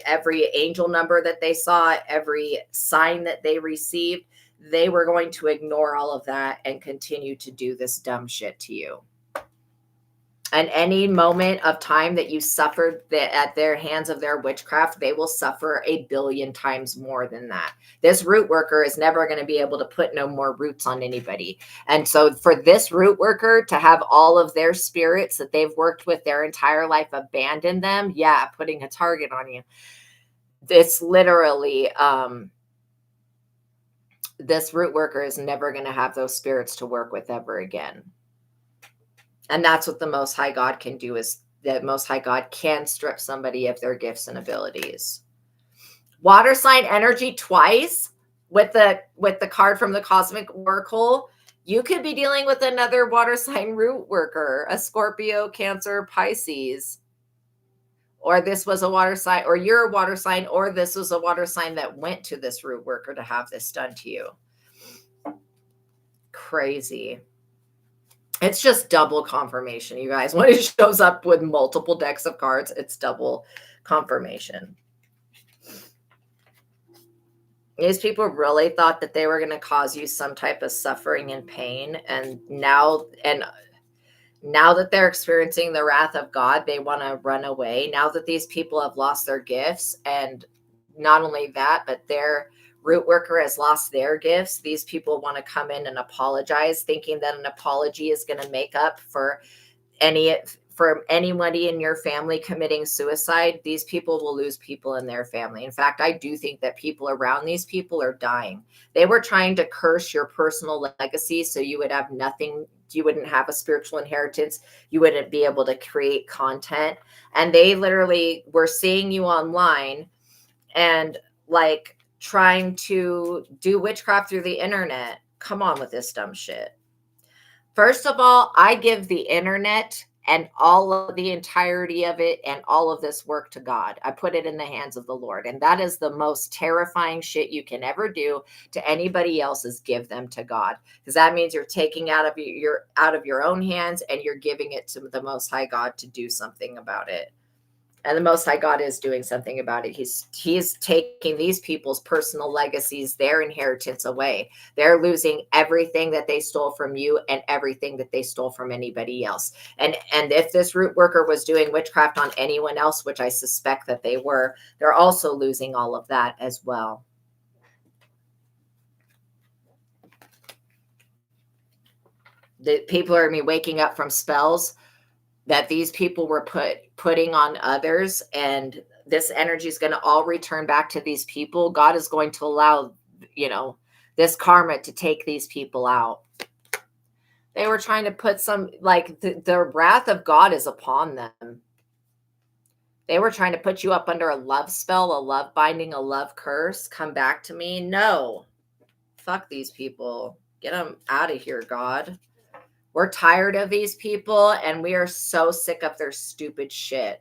angel number that they saw, every sign that they received. They were going to ignore all of that and continue to do this dumb shit to you. And any moment of time that you suffered at their hands of their witchcraft, they will suffer 1 billion times more than that. This root worker is never going to be able to put no more roots on anybody. And so for this root worker to have all of their spirits that they've worked with their entire life abandon them, yeah, putting a target on you. It's literally, this root worker is never going to have those spirits to work with ever again. And that's what the Most High God can do, is the Most High God can strip somebody of their gifts and abilities. Water sign energy twice with the card from the Cosmic Oracle. You could be dealing with another water sign root worker, a Scorpio, Cancer, Pisces. Or this was a water sign, or you're a water sign, or this was a water sign that went to this root worker to have this done to you. Crazy. It's just double confirmation, you guys. When it shows up with multiple decks of cards, it's double confirmation. These people really thought that they were going to cause you some type of suffering and pain. And now that they're experiencing the wrath of God, they want to run away. Now that these people have lost their gifts, and not only that, but their root worker has lost their gifts, these people want to come in and apologize, thinking that an apology is going to make up for anybody in your family committing suicide. These people will lose people in their family. In fact, I do think that people around these people are dying. They were trying to curse your personal legacy so you would have nothing. You wouldn't have a spiritual inheritance. You wouldn't be able to create content. And they literally were seeing you online and like trying to do witchcraft through the internet. Come on with this dumb shit. First of all, I give the internet and all of the entirety of it and all of this work to God. I put it in the hands of the Lord. And that is the most terrifying shit you can ever do to anybody else, is give them to God. Because that means you're taking out of your own hands and you're giving it to the Most High God to do something about it. And the Most High God is doing something about it. He's taking these people's personal legacies, their inheritance away. They're losing everything that they stole from you and everything that they stole from anybody else. And if this root worker was doing witchcraft on anyone else, which I suspect that they were, they're also losing all of that as well. The people are waking up from spells that these people were putting on others, and this energy is going to all return back to these people. God is going to allow, this karma to take these people out. They were trying to put some, like, the wrath of God is upon them. They were trying to put you up under a love spell, a love binding, a love curse. Come back to me. No, fuck these people. Get them out of here, God. We're tired of these people, and we are so sick of their stupid shit.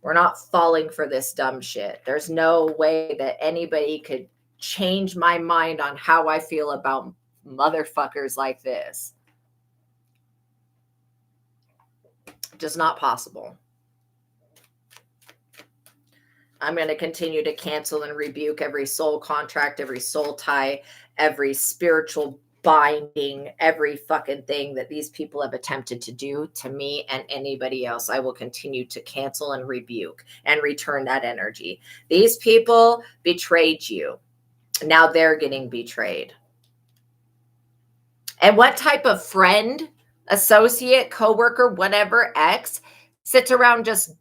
We're not falling for this dumb shit. There's no way that anybody could change my mind on how I feel about motherfuckers like this. Just not possible. I'm going to continue to cancel and rebuke every soul contract, every soul tie, every spiritual binding every fucking thing that these people have attempted to do to me and anybody else. I will continue to cancel and rebuke and return that energy. These people betrayed you. Now they're getting betrayed. And what type of friend, associate, coworker, whatever, ex sits around just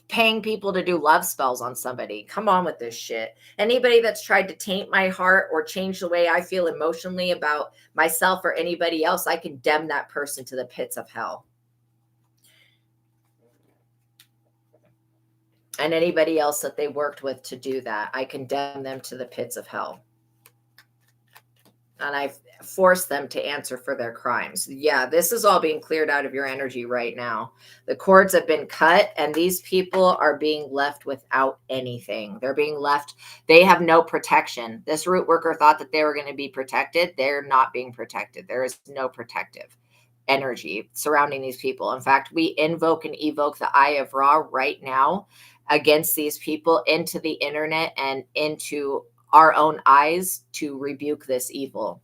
paying people to do love spells on somebody? Come on with this shit. Anybody that's tried to taint my heart or change the way I feel emotionally about myself or anybody else, I condemn that person to the pits of hell. And anybody else that they worked with to do that, I condemn them to the pits of hell. And I've forced them to answer for their crimes. Yeah, this is all being cleared out of your energy right now. The cords have been cut, and these people are being left without anything. They're being left, they have no protection. This root worker thought that they were going to be protected. They're not being protected. There is no protective energy surrounding these people. In fact, we invoke and evoke the Eye of Ra right now against these people into the internet and into our own eyes to rebuke this evil.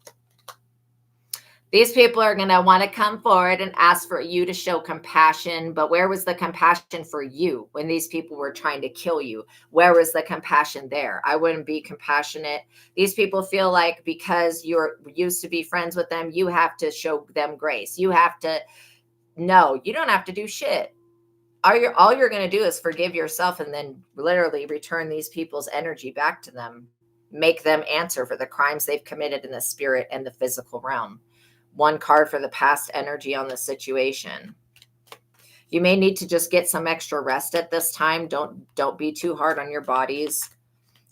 These people are going to want to come forward and ask for you to show compassion. But where was the compassion for you when these people were trying to kill you? Where was the compassion there? I wouldn't be compassionate. These people feel like because you're used to be friends with them, you have to show them grace. You have to, no, you don't have to do shit. All you're going to do is forgive yourself and then literally return these people's energy back to them. Make them answer for the crimes they've committed in the spirit and the physical realm. One card for the past energy on the situation. You may need to just get some extra rest at this time. Don't be too hard on your bodies.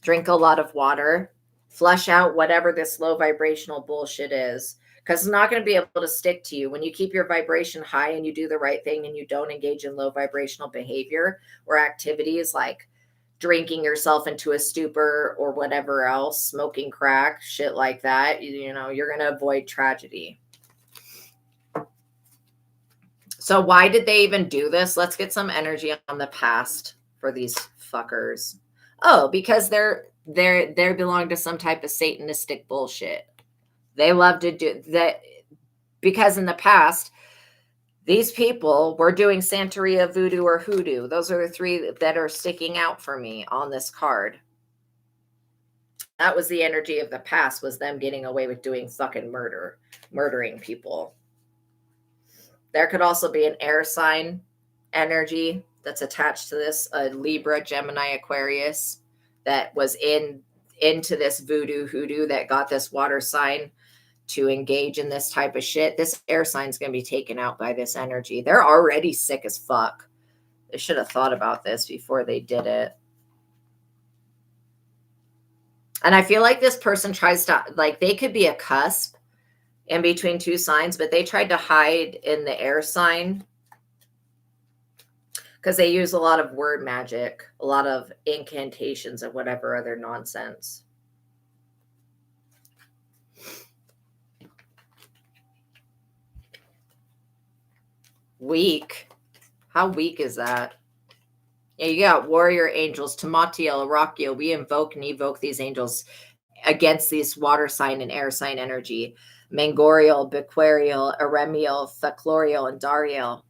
Drink a lot of water. Flush out whatever this low vibrational bullshit is, because it's not going to be able to stick to you. When you keep your vibration high and you do the right thing and you don't engage in low vibrational behavior or activities like drinking yourself into a stupor or whatever else, smoking crack, shit like that, you know, you're going to avoid tragedy. So why did they even do this? Let's get some energy on the past for these fuckers. Oh, because they belong to some type of satanistic bullshit. They love to do that because in the past, these people were doing Santeria, voodoo, or hoodoo. Those are the three that are sticking out for me on this card. That was the energy of the past, was them getting away with doing fucking murdering people. There could also be an air sign energy that's attached to this, a Libra, Gemini, Aquarius, that was into this voodoo, hoodoo, that got this water sign to engage in this type of shit. This air sign is going to be taken out by this energy. They're already sick as fuck. They should have thought about this before they did it. And I feel like this person tries to, like, they could be a cusp in between two signs, but they tried to hide in the air sign because they use a lot of word magic, a lot of incantations and whatever other nonsense. Weak. How weak is that? Yeah, you got warrior angels, Tamatiel, Arakiel. We invoke and evoke these angels against these water sign and air sign energy. Mangoriel, Bequariel, Eremiel, Thecloriel, and Dariel.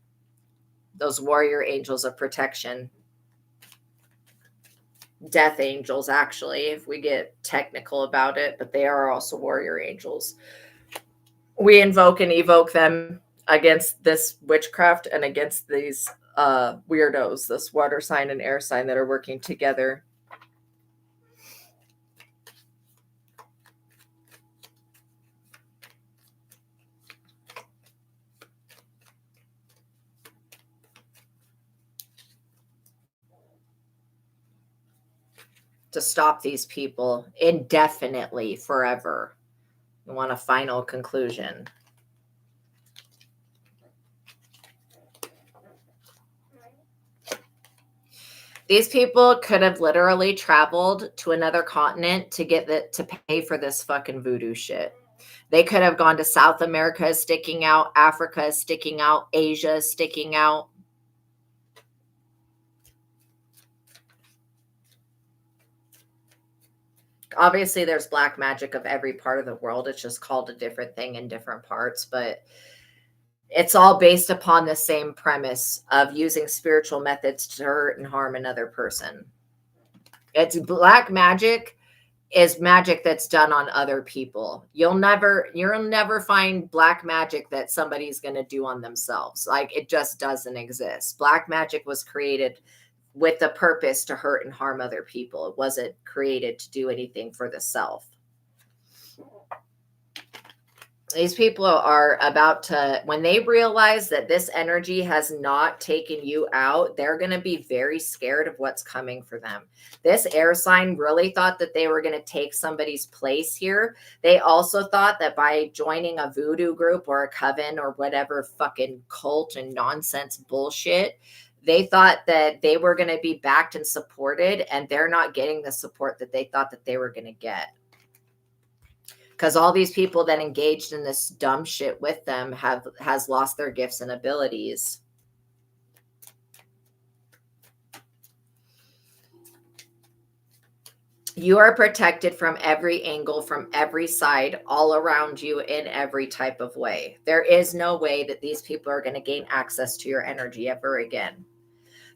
Those warrior angels of protection. Death angels, actually, if we get technical about it, but they are also warrior angels. We invoke and evoke them against this witchcraft and against these weirdos, this water sign and air sign that are working together. To stop these people indefinitely, forever. You want a final conclusion. These people could have literally traveled to another continent to to pay for this fucking voodoo shit. They could have gone to South America, sticking out, Africa, sticking out, Asia, sticking out. Obviously, there's black magic of every part of the world. It's just called a different thing in different parts, but it's all based upon the same premise of using spiritual methods to hurt and harm another person. It's black magic is magic that's done on other people. You'll never find black magic that somebody's going to do on themselves. Like, it just doesn't exist. Black magic was created with the purpose to hurt and harm other people. It wasn't created to do anything for the self. These people are about to, when they realize that this energy has not taken you out, they're going to be very scared of what's coming for them. This air sign really thought that they were going to take somebody's place here. They also thought that by joining a voodoo group or a coven or whatever fucking cult and nonsense bullshit, they thought that they were going to be backed and supported, and they're not getting the support that they thought that they were going to get. Because all these people that engaged in this dumb shit with them has lost their gifts and abilities. You are protected from every angle, from every side, all around you in every type of way. There is no way that these people are going to gain access to your energy ever again.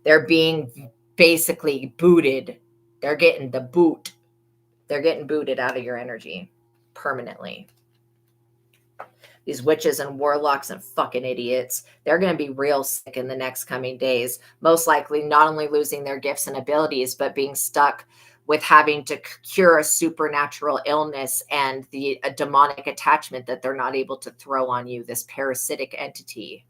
They're being basically booted. They're getting the boot. They're getting booted out of your energy permanently. These witches and warlocks and fucking idiots, they're going to be real sick in the next coming days. Most likely not only losing their gifts and abilities, but being stuck with having to cure a supernatural illness and a demonic attachment that they're not able to throw on you, this parasitic entity.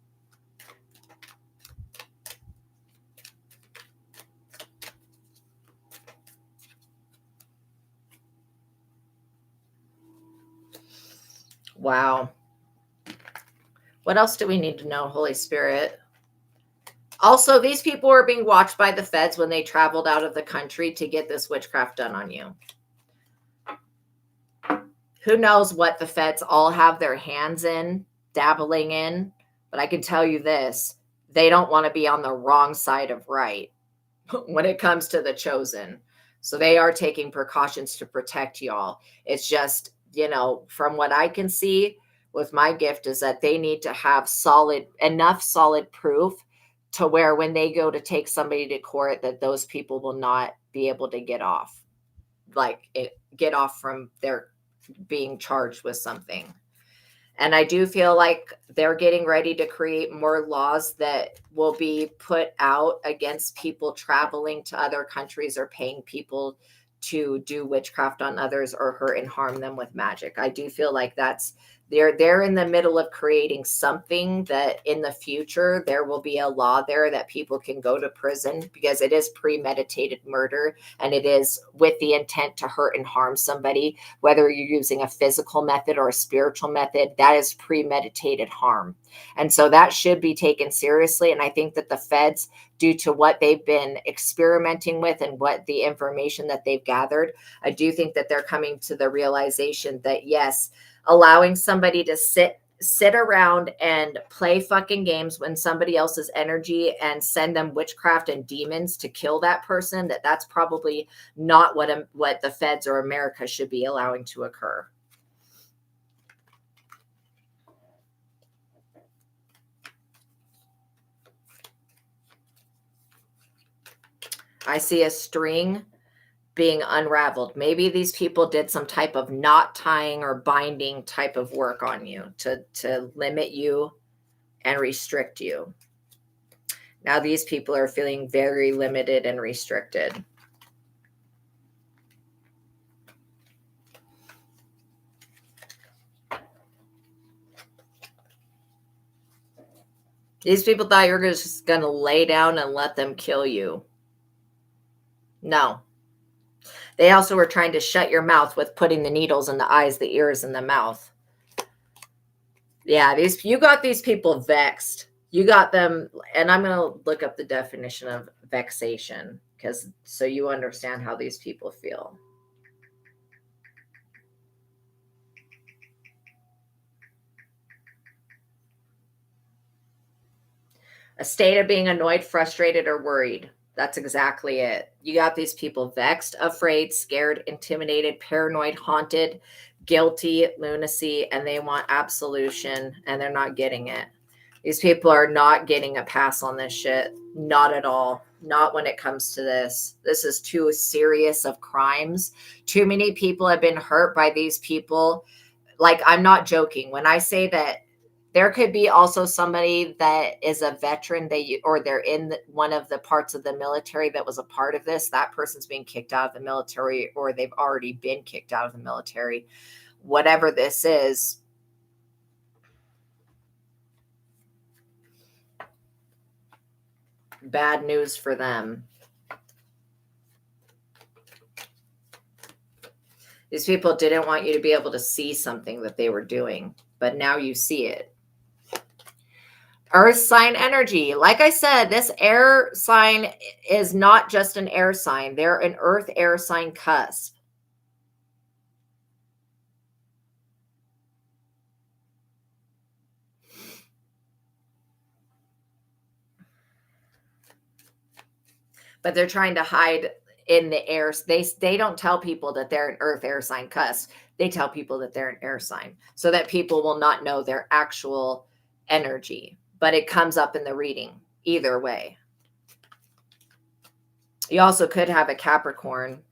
Wow. What else do we need to know, Holy Spirit? Also, these people were being watched by the feds when they traveled out of the country to get this witchcraft done on you. Who knows what the feds all have their hands in, dabbling in, but I can tell you this, they don't want to be on the wrong side of right when it comes to the chosen. So they are taking precautions to protect y'all. It's just, from what I can see with my gift is that they need to have enough solid proof to where when they go to take somebody to court, that those people will not be able to get off from their being charged with something. And I do feel like they're getting ready to create more laws that will be put out against people traveling to other countries or paying people to do witchcraft on others or hurt and harm them with magic. I do feel like they're in the middle of creating something that in the future there will be a law there that people can go to prison, because it is premeditated murder and it is with the intent to hurt and harm somebody, whether you're using a physical method or a spiritual method. That is premeditated harm. And so that should be taken seriously. And I think that the feds, due to what they've been experimenting with and what the information that they've gathered, I do think that they're coming to the realization that, yes, allowing somebody to sit around and play fucking games when somebody else's energy and send them witchcraft and demons to kill that person, that's probably not what the feds or America should be allowing to occur. I see a string being unraveled. Maybe these people did some type of knot tying or binding type of work on you to limit you and restrict you. Now these people are feeling very limited and restricted. These people thought you were just going to lay down and let them kill you. No. They also were trying to shut your mouth with putting the needles in the eyes, the ears, and the mouth. Yeah, you got these people vexed. You got them, and I'm going to look up the definition of vexation, so you understand how these people feel. A state of being annoyed, frustrated, or worried. That's exactly it. You got these people vexed, afraid, scared, intimidated, paranoid, haunted, guilty, lunacy, and they want absolution and they're not getting it. These people are not getting a pass on this shit. Not at all. Not when it comes to this. This is too serious of crimes. Too many people have been hurt by these people. Like, I'm not joking when I say that there could be also somebody that is a veteran, or they're in one of the parts of the military that was a part of this. That person's being kicked out of the military, or they've already been kicked out of the military. Whatever this is, bad news for them. These people didn't want you to be able to see something that they were doing, but now you see it. Earth sign energy. Like I said, this air sign is not just an air sign. They're an earth air sign cusp. But they're trying to hide in the air. They don't tell people that they're an earth air sign cusp. They tell people that they're an air sign so that people will not know their actual energy. But it comes up in the reading either way. You also could have a Capricorn.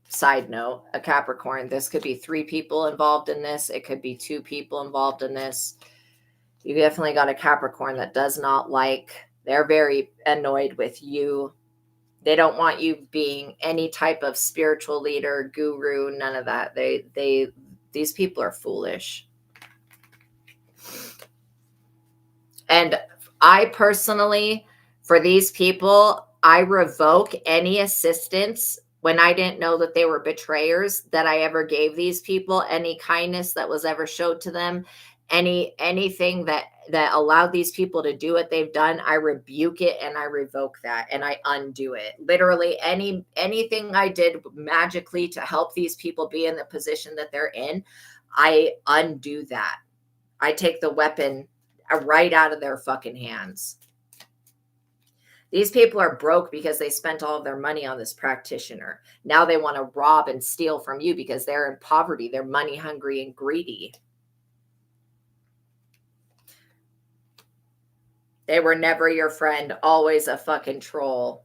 Side note, a Capricorn. This could be 3 people involved in this. It could be 2 people involved in this. You definitely got a Capricorn that does not like, they're very annoyed with you. They don't want you being any type of spiritual leader, guru, none of that. These people are foolish. And I personally, for these people, I revoke any assistance when I didn't know that they were betrayers that I ever gave these people, any kindness that was ever showed to them, anything that allowed these people to do what they've done. I rebuke it and I revoke that and I undo it. Literally anything I did magically to help these people be in the position that they're in, I undo that. I take the weapon right out of their fucking hands. These people are broke because they spent all of their money on this practitioner. Now they want to rob and steal from you because they're in poverty. They're money hungry and greedy. They were never your friend, always a fucking troll.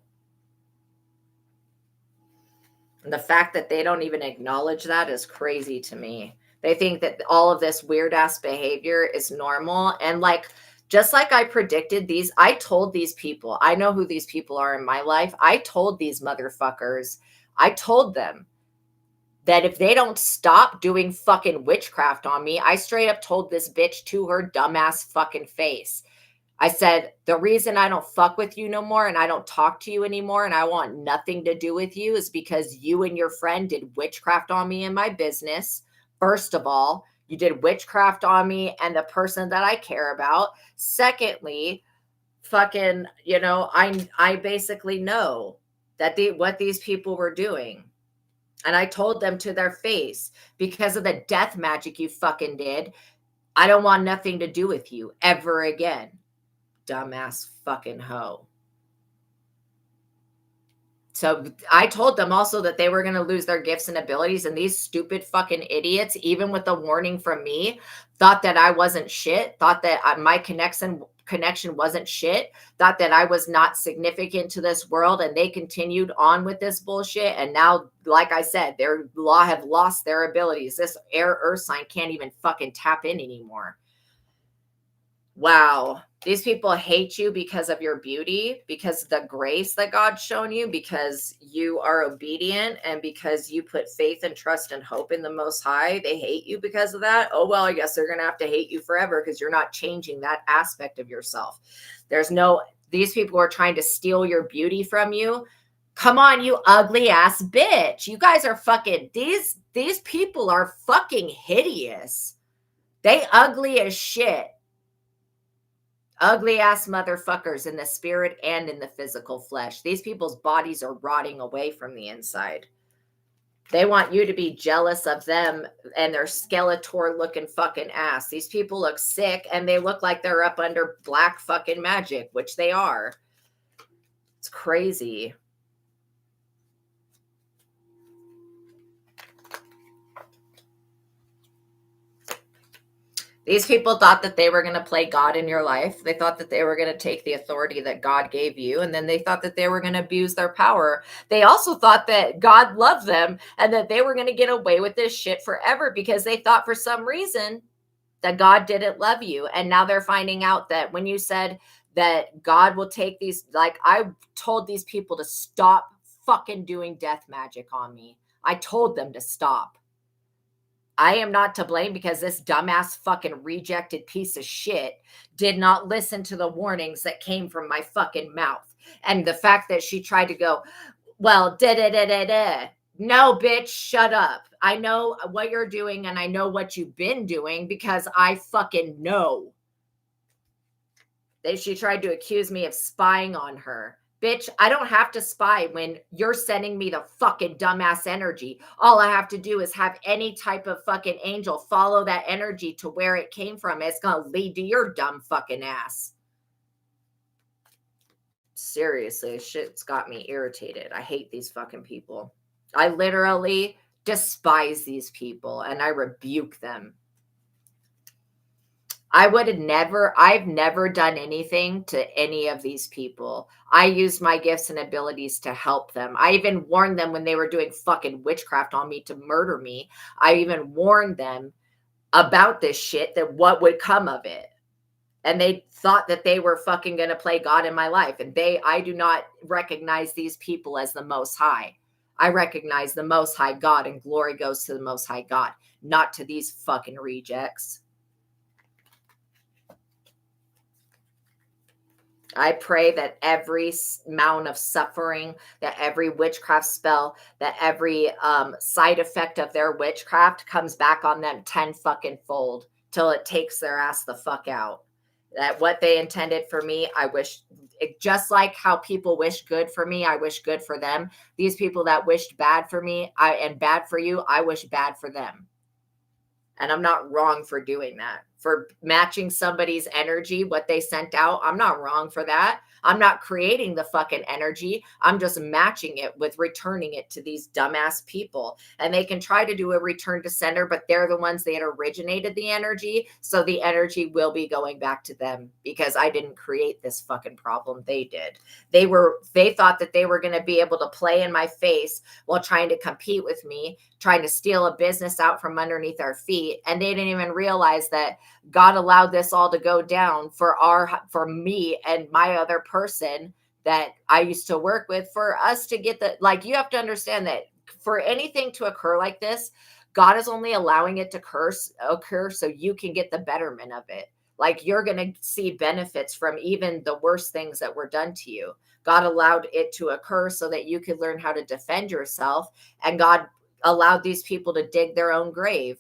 And the fact that they don't even acknowledge that is crazy to me. They think that all of this weird ass behavior is normal. And just like I predicted, I told these people, I know who these people are in my life. I told these motherfuckers, I told them that if they don't stop doing fucking witchcraft on me, I straight up told this bitch to her dumbass fucking face. I said, the reason I don't fuck with you no more and I don't talk to you anymore and I want nothing to do with you is because you and your friend did witchcraft on me in my business. First of all, you did witchcraft on me and the person that I care about. Secondly, fucking, I basically know that what these people were doing. And I told them to their face, because of the death magic you fucking did, I don't want nothing to do with you ever again. Dumbass fucking hoe. So I told them also that they were going to lose their gifts and abilities. And these stupid fucking idiots, even with the warning from me, thought that I wasn't shit, thought that my connection wasn't shit, thought that I was not significant to this world. And they continued on with this bullshit. And now, like I said, have lost their abilities. This air earth sign can't even fucking tap in anymore. Wow. These people hate you because of your beauty, because of the grace that God's shown you, because you are obedient, and because you put faith and trust and hope in the Most High. They hate you because of that. Oh, well, I guess they're going to have to hate you forever because you're not changing that aspect of yourself. These people are trying to steal your beauty from you. Come on, you ugly ass bitch. You guys are fucking, these people are fucking hideous. They ugly as shit. Ugly ass motherfuckers in the spirit and in the physical flesh. These people's bodies are rotting away from the inside. They want you to be jealous of them and their Skeletor looking fucking ass. These people look sick and they look like they're up under black fucking magic, which they are. It's crazy. These people thought that they were going to play God in your life. They thought that they were going to take the authority that God gave you, and then they thought that they were going to abuse their power. They also thought that God loved them and that they were going to get away with this shit forever because they thought for some reason that God didn't love you. And now they're finding out that when you said that God will take these, like I told these people to stop fucking doing death magic on me. I told them to stop. I am not to blame because this dumbass fucking rejected piece of shit did not listen to the warnings that came from my fucking mouth. And the fact that she tried to go, well, da-da-da-da-da. No, bitch, shut up. I know what you're doing and I know what you've been doing because I fucking know. She tried to accuse me of spying on her. Bitch, I don't have to spy when you're sending me the fucking dumbass energy. All I have to do is have any type of fucking angel follow that energy to where it came from. It's going to lead to your dumb fucking ass. Seriously, shit's got me irritated. I hate these fucking people. I literally despise these people and I rebuke them. I've never done anything to any of these people. I used my gifts and abilities to help them. I even warned them when they were doing fucking witchcraft on me to murder me. I even warned them about this shit, that what would come of it. And they thought that they were fucking going to play God in my life. And I do not recognize these people as the Most High. I recognize the Most High God, and glory goes to the Most High God, not to these fucking rejects. I pray that every amount of suffering, that every witchcraft spell, that every side effect of their witchcraft comes back on them 10 fucking fold till it takes their ass the fuck out. That what they intended for me, I wish, just like how people wish good for me, I wish good for them. These people that wished bad for me and bad for you, I wish bad for them. And I'm not wrong for doing that. For matching somebody's energy, what they sent out, I'm not wrong for that. I'm not creating the fucking energy. I'm just matching it with returning it to these dumbass people. And they can try to do a return to sender, but they're the ones that originated the energy. So the energy will be going back to them because I didn't create this fucking problem. They did. They thought that they were going to be able to play in my face while trying to compete with me, trying to steal a business out from underneath our feet. And they didn't even realize that God allowed this all to go down for me and my other person that I used to work with, for us to get you have to understand that for anything to occur like this, God is only allowing it to occur so you can get the betterment of it. Like, you're going to see benefits from even the worst things that were done to you. God allowed it to occur so that you could learn how to defend yourself. And God allowed these people to dig their own grave.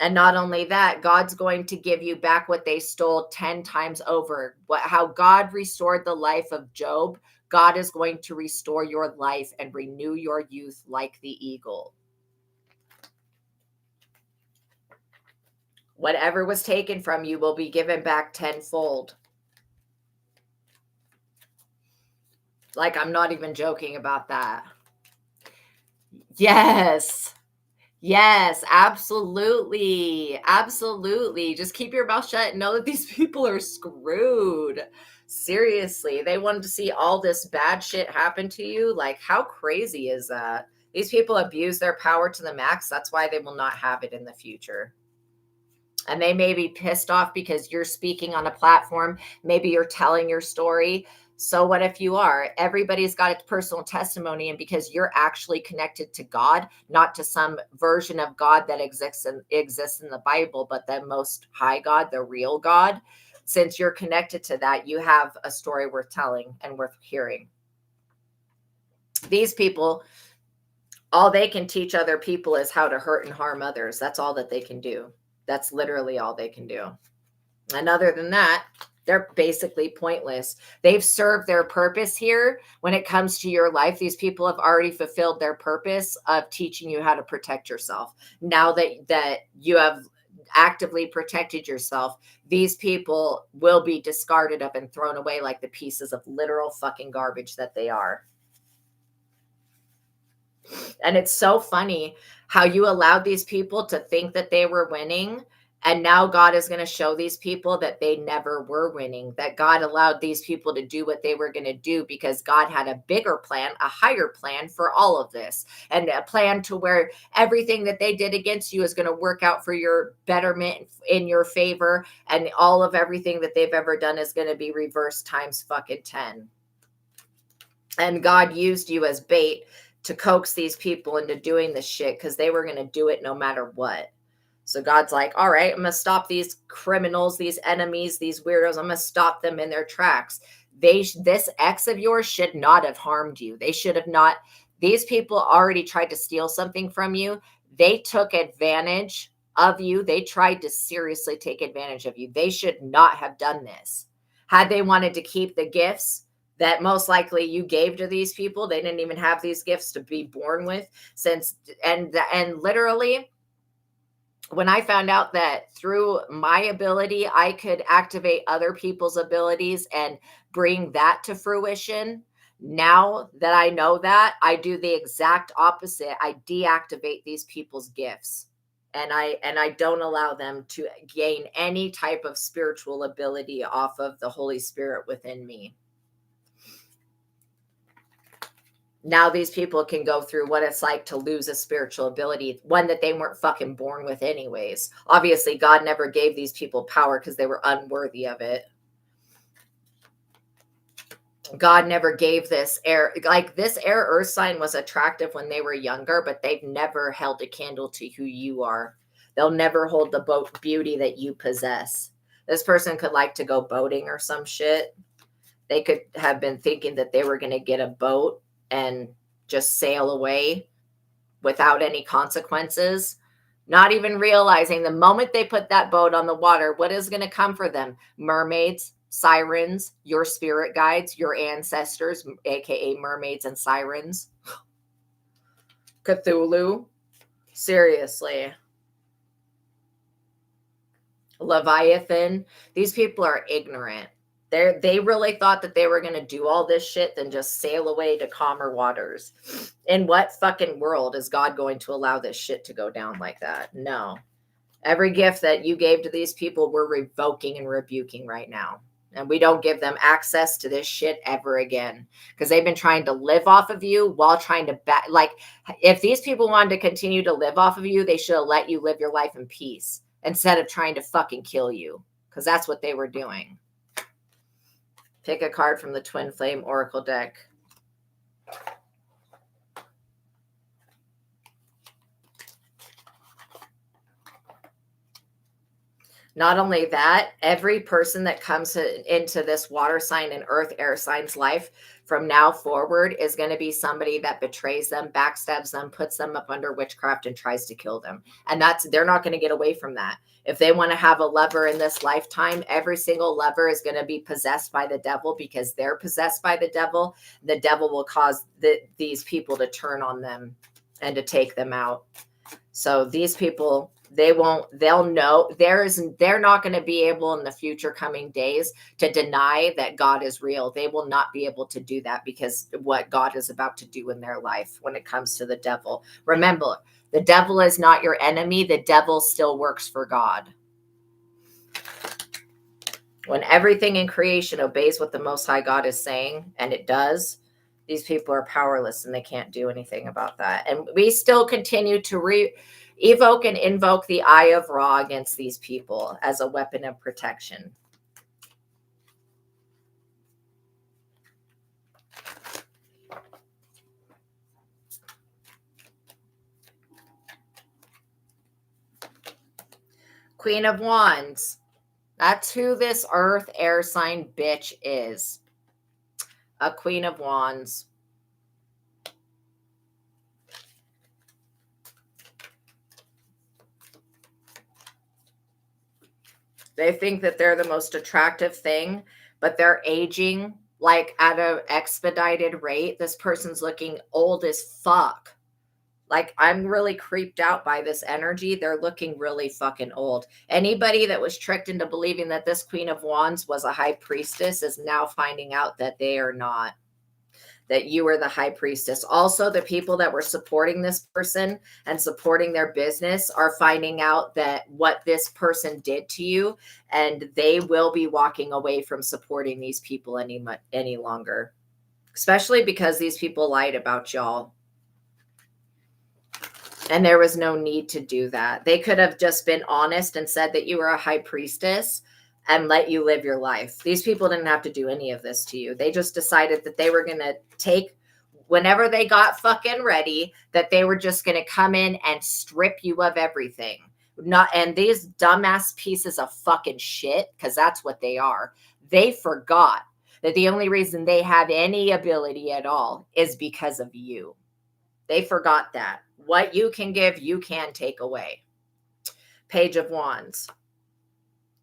And not only that, God's going to give you back what they stole 10 times over. How God restored the life of Job, God is going to restore your life and renew your youth like the eagle. Whatever was taken from you will be given back tenfold. Like, I'm not even joking about that. Yes. Yes, absolutely. Absolutely. Just keep your mouth shut and know that these people are screwed. Seriously. They wanted to see all this bad shit happen to you. Like, how crazy is that? These people abuse their power to the max. That's why they will not have it in the future. And they may be pissed off because you're speaking on a platform. Maybe you're telling your story. So what if you are? Everybody's got a personal testimony, and because you're actually connected to God, not to some version of God that exists in the Bible, but the Most High God, the real God, since you're connected to that, you have a story worth telling and worth hearing. These people, all they can teach other people is how to hurt and harm others. That's all that they can do. That's literally all they can do. And other than that, they're basically pointless. They've served their purpose here. When it comes to your life, these people have already fulfilled their purpose of teaching you how to protect yourself. Now that you have actively protected yourself, these people will be discarded of and thrown away like the pieces of literal fucking garbage that they are. And it's so funny how you allowed these people to think that they were winning. And now God is going to show these people that they never were winning, that God allowed these people to do what they were going to do because God had a bigger plan, a higher plan for all of this, and a plan to where everything that they did against you is going to work out for your betterment, in your favor. And all of everything that they've ever done is going to be reversed times fucking 10. And God used you as bait to coax these people into doing this shit because they were going to do it no matter what. So God's like, all right, I'm going to stop these criminals, these enemies, these weirdos. I'm going to stop them in their tracks. This ex of yours should not have harmed you. They should have not. These people already tried to steal something from you. They took advantage of you. They tried to seriously take advantage of you. They should not have done this. Had they wanted to keep the gifts that most likely you gave to these people, they didn't even have these gifts to be born with. And literally, when I found out that through my ability, I could activate other people's abilities and bring that to fruition. Now that I know that, I do the exact opposite. I deactivate these people's gifts. And I don't allow them to gain any type of spiritual ability off of the Holy Spirit within me. Now these people can go through what it's like to lose a spiritual ability, one that they weren't fucking born with anyways. Obviously, God never gave these people power because they were unworthy of it. God never gave this air, like this air earth sign was attractive when they were younger, but they've never held a candle to who you are. They'll never hold the beauty that you possess. This person could like to go boating or some shit. They could have been thinking that they were going to get a boat and just sail away without any consequences, not even realizing the moment they put that boat on the water, what is going to come for them? Mermaids, sirens, your spirit guides, your ancestors, aka mermaids and sirens, Cthulhu, seriously, Leviathan. These people are ignorant. They really thought that they were going to do all this shit, then just sail away to calmer waters. In what fucking world is God going to allow this shit to go down like that? No. Every gift that you gave to these people, we're revoking and rebuking right now. And we don't give them access to this shit ever again. Because they've been trying to live off of you while trying to like, if these people wanted to continue to live off of you, they should have let you live your life in peace instead of trying to fucking kill you. Because that's what they were doing. Pick a card from the Twin Flame Oracle deck. Not only that, every person that comes into this water sign and earth air sign's life from now forward is going to be somebody that betrays them, backstabs them, puts them up under witchcraft, and tries to kill them. And they're not going to get away from that. If they want to have a lover in this lifetime, every single lover is going to be possessed by the devil because they're possessed by the devil. The devil will cause these people to turn on them and to take them out. So these people, they'll know they're not going to be able in the future coming days to deny that God is real. They will not be able to do that because what God is about to do in their life when it comes to the devil. Remember, the devil is not your enemy. The devil still works for God. When everything in creation obeys what the Most High God is saying, and it does, these people are powerless and they can't do anything about that. And we still continue to evoke and invoke the Eye of Ra against these people as a weapon of protection. Queen of Wands. That's who this earth air sign bitch is. A Queen of Wands. They think that they're the most attractive thing, but they're aging like at an expedited rate. This person's looking old as fuck. Like, I'm really creeped out by this energy. They're looking really fucking old. Anybody that was tricked into believing that this Queen of Wands was a high priestess is now finding out that they are not, that you are the high priestess. Also, the people that were supporting this person and supporting their business are finding out that what this person did to you, and they will be walking away from supporting these people any longer, especially because these people lied about y'all. And there was no need to do that. They could have just been honest and said that you were a high priestess and let you live your life. These people didn't have to do any of this to you. They just decided that they were going to take, whenever they got fucking ready, that they were just going to come in and strip you of everything. And these dumbass pieces of fucking shit, because that's what they are. They forgot that the only reason they have any ability at all is because of you. They forgot that. What you can give, you can take away. Page of Wands.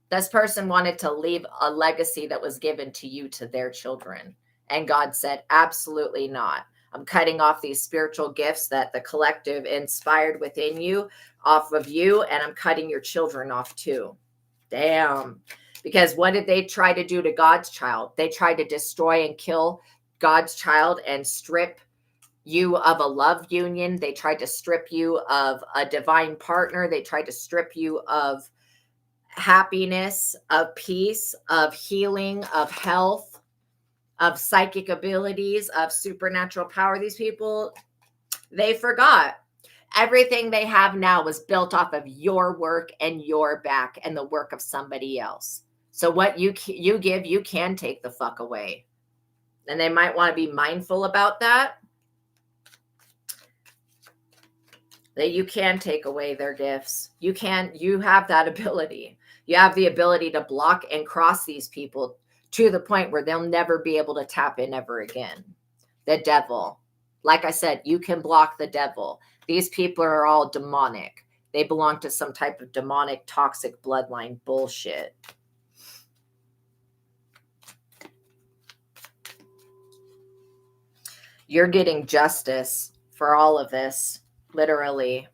This person wanted to leave a legacy that was given to you to their children. And God said, absolutely not. I'm cutting off these spiritual gifts that the collective inspired within you off of you, and I'm cutting your children off too. Damn. Because what did they try to do to God's child? They tried to destroy and kill God's child and strip you of a love union. They tried to strip you of a divine partner. They tried to strip you of happiness, of peace, of healing, of health, of psychic abilities, of supernatural power. These people, they forgot. Everything they have now was built off of your work and your back and the work of somebody else. So what you give, you can take the fuck away. And they might want to be mindful about that. That you can take away their gifts. You have that ability. You have the ability to block and cross these people to the point where they'll never be able to tap in ever again. The devil. Like I said, you can block the devil. These people are all demonic. They belong to some type of demonic, toxic bloodline bullshit. You're getting justice for all of this. Literally.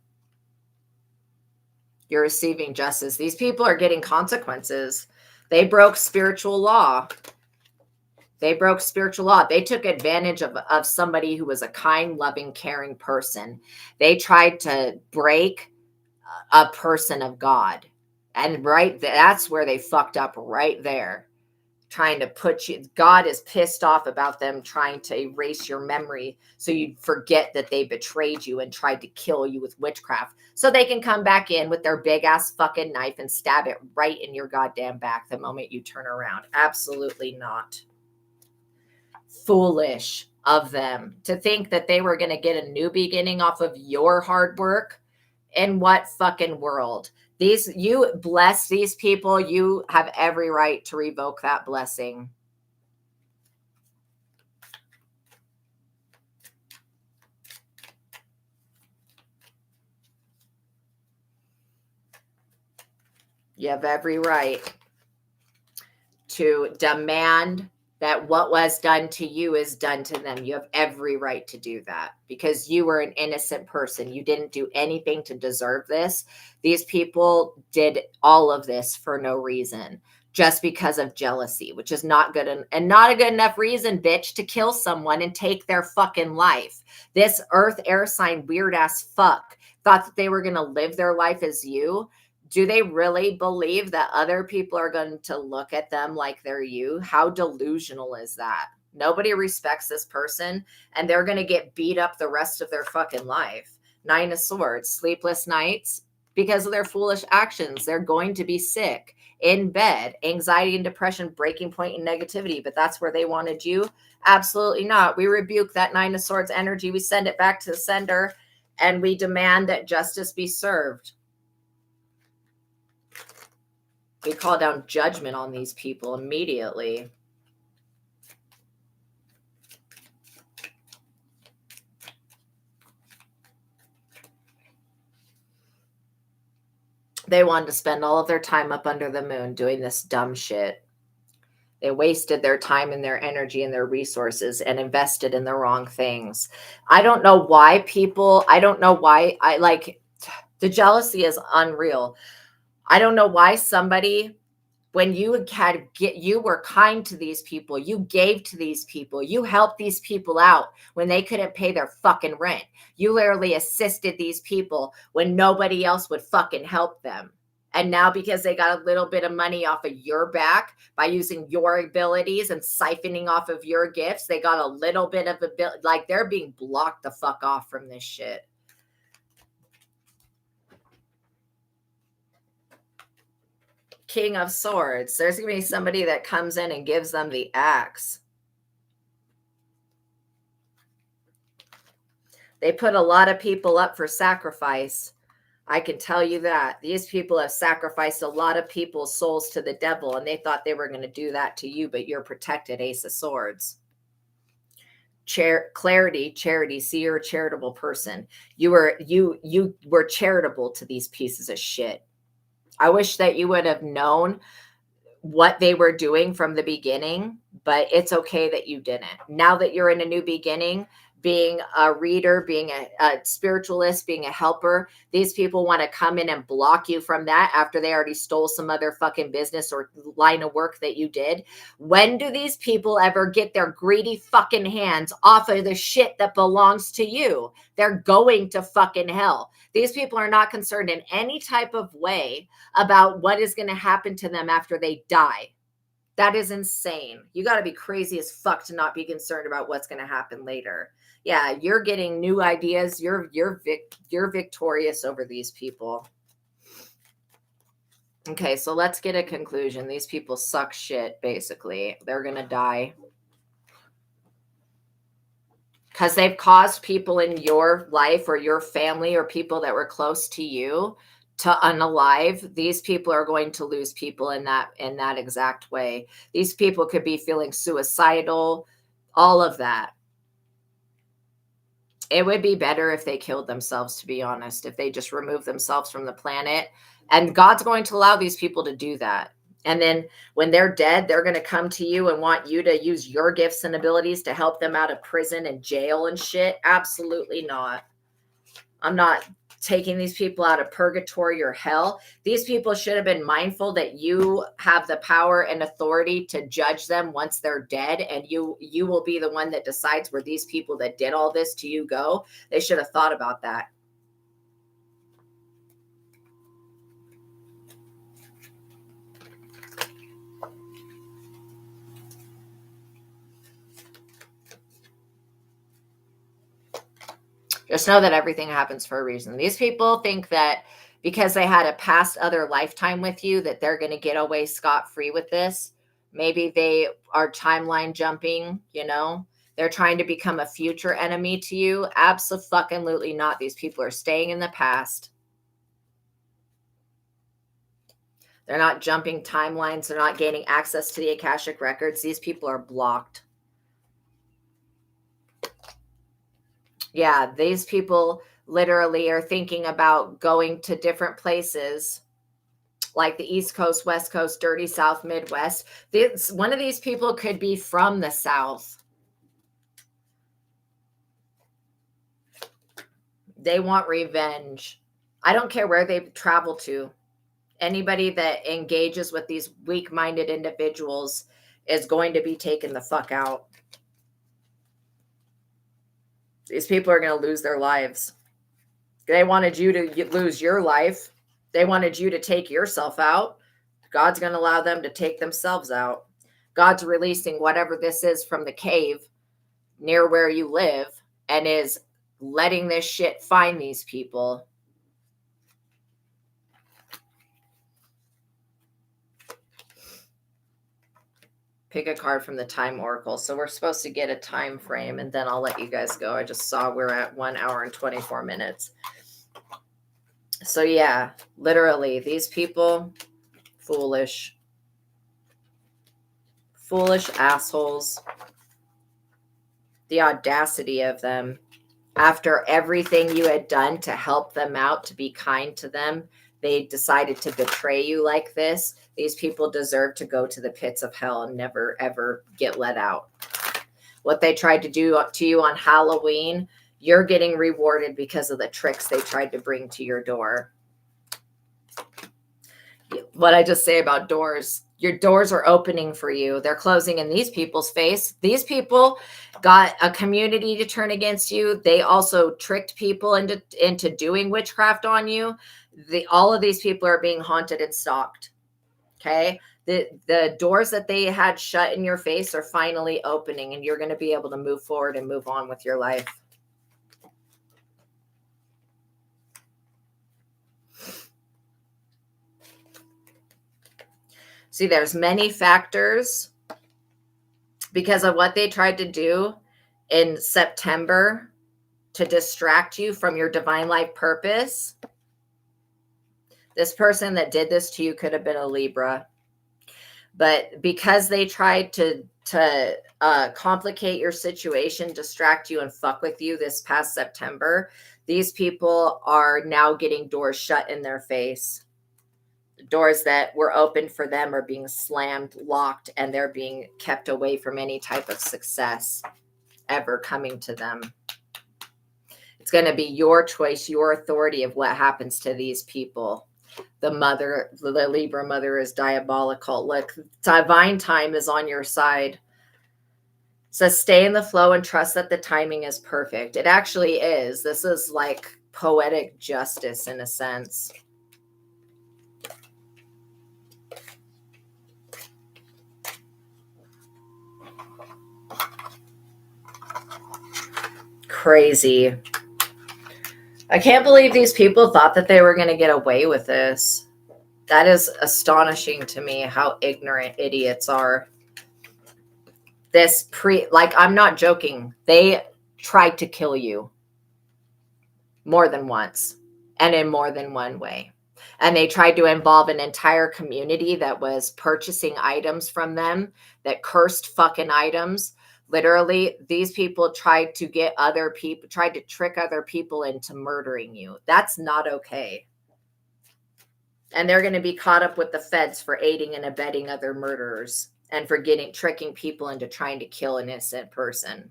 You're receiving justice. These people are getting consequences. They broke spiritual law. They broke spiritual law. They took advantage of somebody who was a kind, loving, caring person. They tried to break a person of God. And that's where they fucked up right there. Trying to put you, God is pissed off about them trying to erase your memory so you'd forget that they betrayed you and tried to kill you with witchcraft so they can come back in with their big ass fucking knife and stab it right in your goddamn back the moment you turn around. Absolutely not. Foolish of them to think that they were going to get a new beginning off of your hard work. In what fucking world? You bless these people, you have every right to revoke that blessing. You have every right to demand that what was done to you is done to them. You have every right to do that because you were an innocent person. You didn't do anything to deserve this. These people did all of this for no reason, just because of jealousy, which is not good and not a good enough reason, bitch, to kill someone and take their fucking life. This earth air sign weird ass fuck thought that they were going to live their life as you. Do they really believe that other people are going to look at them like they're you? How delusional is that? Nobody respects this person, and they're going to get beat up the rest of their fucking life. Nine of Swords, sleepless nights because of their foolish actions. They're going to be sick, in bed, anxiety and depression, breaking point and negativity. But that's where they wanted you? Absolutely not. We rebuke that Nine of Swords energy. We send it back to the sender, and we demand that justice be served. We call down judgment on these people immediately. They wanted to spend all of their time up under the moon doing this dumb shit. They wasted their time and their energy and their resources and invested in the wrong things. I don't know why the jealousy is unreal. I don't know why somebody, when you were kind to these people, you gave to these people, you helped these people out when they couldn't pay their fucking rent. You literally assisted these people when nobody else would fucking help them. And now because they got a little bit of money off of your back by using your abilities and siphoning off of your gifts, they got a little bit of ability. Like, they're being blocked the fuck off from this shit. King of Swords. There's going to be somebody that comes in and gives them the axe. They put a lot of people up for sacrifice. I can tell you that. These people have sacrificed a lot of people's souls to the devil, and they thought they were going to do that to you, but you're protected, Ace of Swords. Clarity, charity. See, you're a charitable person. You were charitable to these pieces of shit. I wish that you would have known what they were doing from the beginning, but it's okay that you didn't. Now that you're in a new beginning, being a reader, being a spiritualist, being a helper, these people want to come in and block you from that after they already stole some other fucking business or line of work that you did. When do these people ever get their greedy fucking hands off of the shit that belongs to you? They're going to fucking hell. These people are not concerned in any type of way about what is going to happen to them after they die. That is insane. You got to be crazy as fuck to not be concerned about what's going to happen later. Yeah, you're getting new ideas. You're victorious over these people. Okay, so let's get a conclusion. These people suck shit, basically. They're going to die. Because they've caused people in your life or your family or people that were close to you to unalive. These people are going to lose people in that exact way. These people could be feeling suicidal, all of that. It would be better if they killed themselves, to be honest, if they just removed themselves from the planet. And God's going to allow these people to do that. And then when they're dead, they're going to come to you and want you to use your gifts and abilities to help them out of prison and jail and shit. Absolutely not. I'm not taking these people out of purgatory or hell. These people should have been mindful that you have the power and authority to judge them once they're dead, and you will be the one that decides where these people that did all this to you go. They should have thought about that. Just know that everything happens for a reason. These people think that because they had a past other lifetime with you, that they're going to get away scot-free with this. Maybe they are timeline jumping, you know. They're trying to become a future enemy to you. Abso-fucking-lutely not. These people are staying in the past. They're not jumping timelines. They're not gaining access to the Akashic records. These people are blocked. Yeah, these people literally are thinking about going to different places like the East Coast, West Coast, Dirty South, Midwest. One of these people could be from the South. They want revenge. I don't care where they travel to. Anybody that engages with these weak-minded individuals is going to be taken the fuck out. These people are going to lose their lives. They wanted you to lose your life. They wanted you to take yourself out. God's going to allow them to take themselves out. God's releasing whatever this is from the cave near where you live and is letting this shit find these people. Pick a card from the Time Oracle. So we're supposed to get a time frame, and then I'll let you guys go. I just saw we're at 1 hour and 24 minutes. So yeah, literally, these people, foolish assholes. The audacity of them. After everything you had done to help them out, to be kind to them, they decided to betray you like this, these people deserve to go to the pits of hell and never, ever get let out. What they tried to do to you on Halloween, you're getting rewarded because of the tricks they tried to bring to your door. What I just say about doors, your doors are opening for you. They're closing in these people's face. These people got a community to turn against you. They also tricked people into doing witchcraft on you. All of these people are being haunted and stalked. Okay. The doors that they had shut in your face are finally opening, and you're going to be able to move forward and move on with your life. See, there's many factors because of what they tried to do in September to distract you from your divine life purpose. This person that did this to you could have been a Libra. But because they tried to complicate your situation, distract you, and fuck with you this past September, these people are now getting doors shut in their face. Doors that were open for them are being slammed, locked, and they're being kept away from any type of success ever coming to them. It's going to be your choice, your authority of what happens to these people. The Libra mother is diabolical. Look, divine time is on your side. It says stay in the flow and trust that the timing is perfect. It actually is. This is like poetic justice in a sense. Crazy. I can't believe these people thought that they were going to get away with this. That is astonishing to me how ignorant idiots are. I'm not joking. They tried to kill you more than once and in more than one way. And they tried to involve an entire community that was purchasing items from them, that cursed fucking items. Literally, these people tried to trick other people into murdering you. That's not okay. And they're going to be caught up with the feds for aiding and abetting other murderers and for tricking people into trying to kill an innocent person.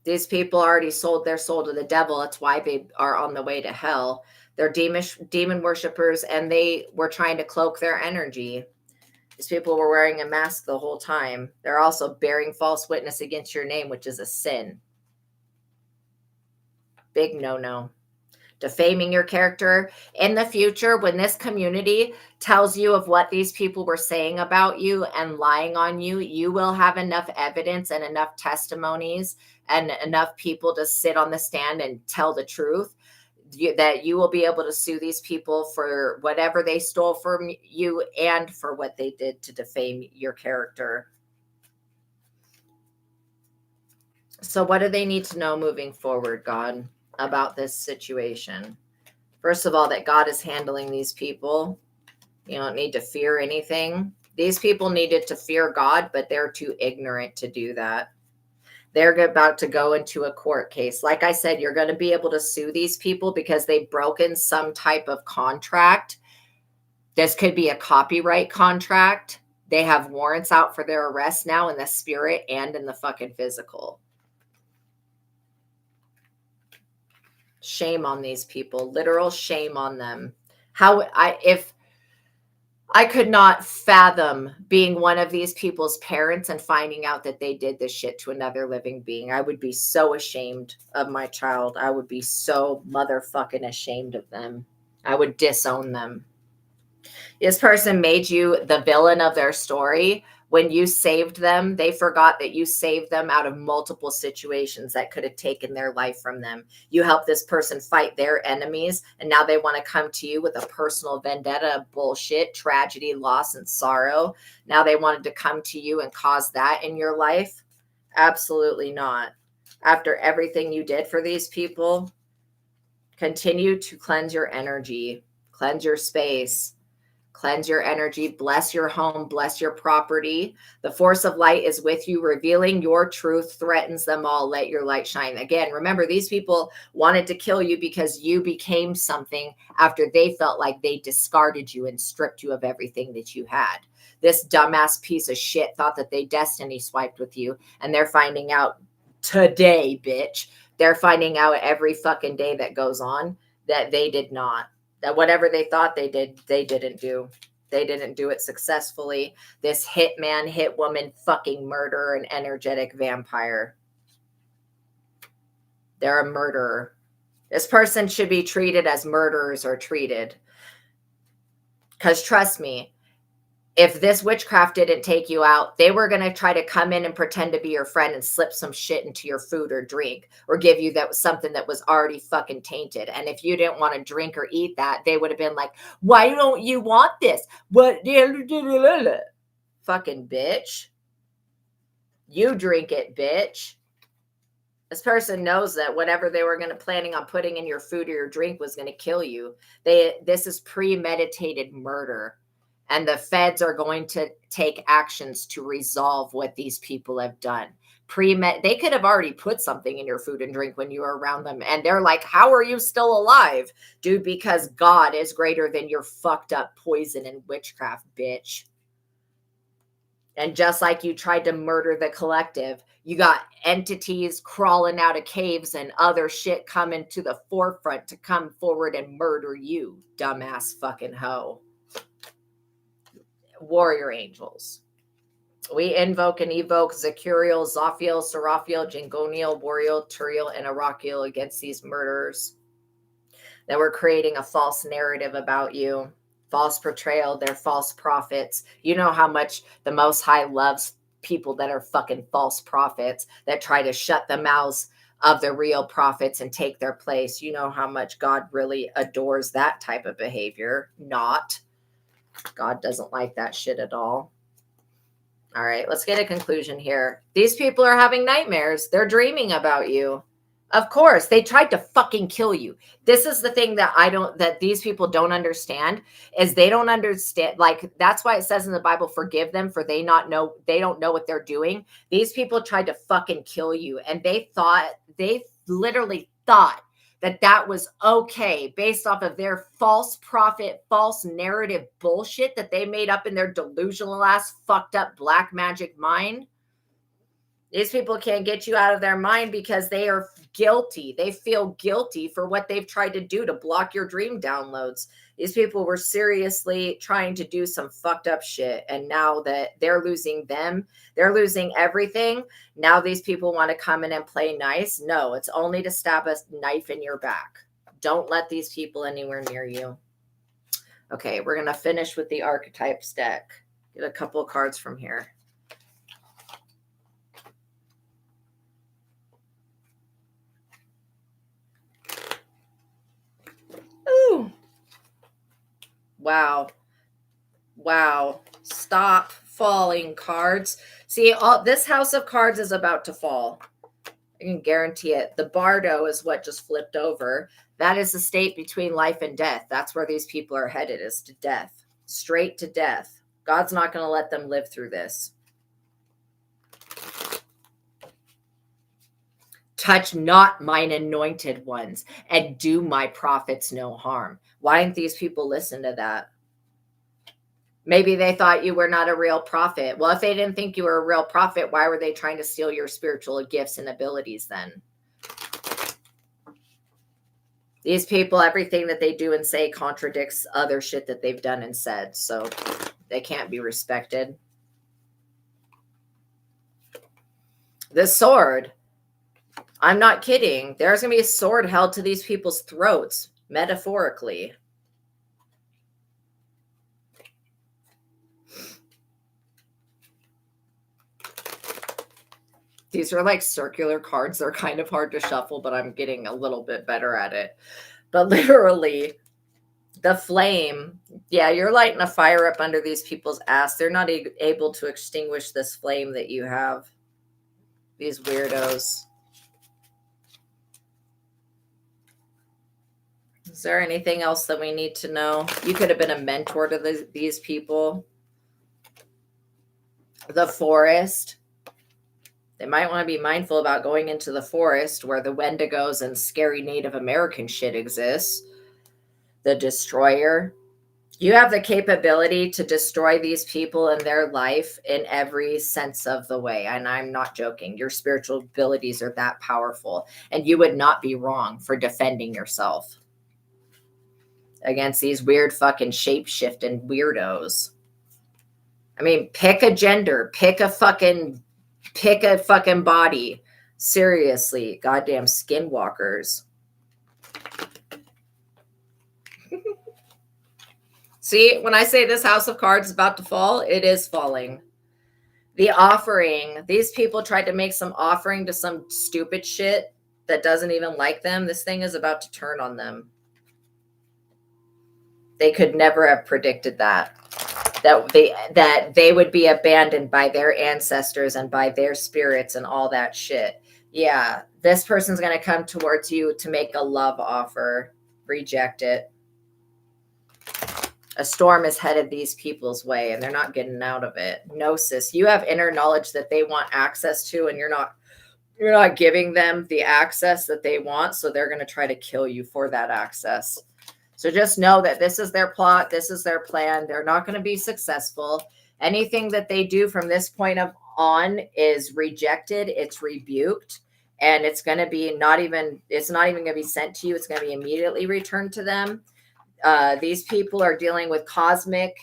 These people already sold their soul to the devil. That's why they are on the way to hell. They're demon worshipers, and they were trying to cloak their energy. These people were wearing a mask the whole time. They're also bearing false witness against your name, which is a sin. Big no-no. Defaming your character. In the future, when this community tells you of what these people were saying about you and lying on you, you will have enough evidence and enough testimonies and enough people to sit on the stand and tell the truth that you will be able to sue these people for whatever they stole from you and for what they did to defame your character. So what do they need to know moving forward, God, about this situation? First of all, that God is handling these people. You don't need to fear anything. These people needed to fear God, but they're too ignorant to do that. They're about to go into a court case. Like I said, you're going to be able to sue these people because they've broken some type of contract. This could be a copyright contract. They have warrants out for their arrest now in the spirit and in the fucking physical. Shame on these people. Literal shame on them. If I could not fathom being one of these people's parents and finding out that they did this shit to another living being. I would be so ashamed of my child. I would be so motherfucking ashamed of them. I would disown them. This person made you the villain of their story. When you saved them, they forgot that you saved them out of multiple situations that could have taken their life from them. You helped this person fight their enemies, and now they want to come to you with a personal vendetta, bullshit, tragedy, loss, and sorrow. Now they wanted to come to you and cause that in your life? Absolutely not. After everything you did for these people, continue to cleanse your energy, cleanse your space. Cleanse your energy, bless your home, bless your property. The force of light is with you, revealing your truth, threatens them all. Let your light shine. Again, remember, these people wanted to kill you because you became something after they felt like they discarded you and stripped you of everything that you had. This dumbass piece of shit thought that they destiny swiped with you, and they're finding out today, bitch. They're finding out every fucking day that goes on that they did not. That whatever they thought they did, they didn't do. They didn't do it successfully. This hitman, hitwoman, fucking murderer, and energetic vampire. They're a murderer. This person should be treated as murderers are treated. Because trust me, if this witchcraft didn't take you out, they were going to try to come in and pretend to be your friend and slip some shit into your food or drink, or give you that something that was already fucking tainted. And if you didn't want to drink or eat that, they would have been like, why don't you want this? What? Fucking bitch. You drink it, bitch. This person knows that whatever they were planning on putting in your food or your drink was going to kill you. This is premeditated murder. And the feds are going to take actions to resolve what these people have done. They could have already put something in your food and drink when you were around them. And they're like, how are you still alive? Dude, because God is greater than your fucked up poison and witchcraft, bitch. And just like you tried to murder the collective, you got entities crawling out of caves and other shit coming to the forefront to come forward and murder you, dumbass fucking hoe. Warrior angels. We invoke and evoke Zachuriel, Zophiel, Seraphiel, Jingoniel, Boreal, Turiel, and Arachiel against these murderers that were creating a false narrative about you. False portrayal. They're false prophets. You know how much the Most High loves people that are fucking false prophets that try to shut the mouths of the real prophets and take their place. You know how much God really adores that type of behavior. Not. God doesn't like that shit at all. All right, let's get a conclusion here. These people are having nightmares. They're dreaming about you. Of course, they tried to fucking kill you. This is the thing that these people don't understand, is they don't understand. Like, that's why it says in the Bible, forgive them, for they don't know what they're doing. These people tried to fucking kill you, and they literally thought that was okay based off of their false prophet, false narrative bullshit that they made up in their delusional ass, fucked up black magic mind. These people can't get you out of their mind because they are guilty. They feel guilty for what they've tried to do to block your dream downloads. These people were seriously trying to do some fucked up shit. And now that they're losing everything. Now these people want to come in and play nice. No, it's only to stab a knife in your back. Don't let these people anywhere near you. Okay, we're going to finish with the archetypes deck. Get a couple of cards from here. Ooh. Wow. Stop falling, cards. See, this house of cards is about to fall. I can guarantee it. The Bardo is what just flipped over. That is the state between life and death. That's where these people are headed, is to death. Straight to death. God's not going to let them live through this. Touch not mine anointed ones, and do my prophets no harm. Why didn't these people listen to that? Maybe they thought you were not a real prophet. Well, if they didn't think you were a real prophet, why were they trying to steal your spiritual gifts and abilities then? These people, everything that they do and say contradicts other shit that they've done and said. So they can't be respected. The sword. I'm not kidding. There's going to be a sword held to these people's throats, metaphorically. These are like circular cards. They're kind of hard to shuffle, but I'm getting a little bit better at it. But literally, the flame, yeah, you're lighting a fire up under these people's ass. They're not able to extinguish this flame that you have. These weirdos. Is there anything else that we need to know? You could have been a mentor to these people. The forest. They might want to be mindful about going into the forest where the Wendigos and scary Native American shit exists. The destroyer. You have the capability to destroy these people and their life in every sense of the way. And I'm not joking. Your spiritual abilities are that powerful. And you would not be wrong for defending yourself against these weird fucking shape-shifting weirdos. I mean, pick a gender, pick a fucking body. Seriously, goddamn skinwalkers. See, when I say this house of cards is about to fall, it is falling. The offering, these people tried to make some offering to some stupid shit that doesn't even like them. This thing is about to turn on them. They could never have predicted that they would be abandoned by their ancestors and by their spirits and all that shit. Yeah, this person's going to come towards you to make a love offer. Reject it. A storm is headed these people's way and they're not getting out of it. Gnosis, you have inner knowledge that they want access to, and you're not giving them the access that they want, so they're going to try to kill you for that access. So just know that this is their plot, this is their plan. They're not going to be successful. Anything that they do from this point on is rejected, it's rebuked, and it's going to be it's not even going to be sent to you. It's going to be immediately returned to them. These people are dealing with cosmic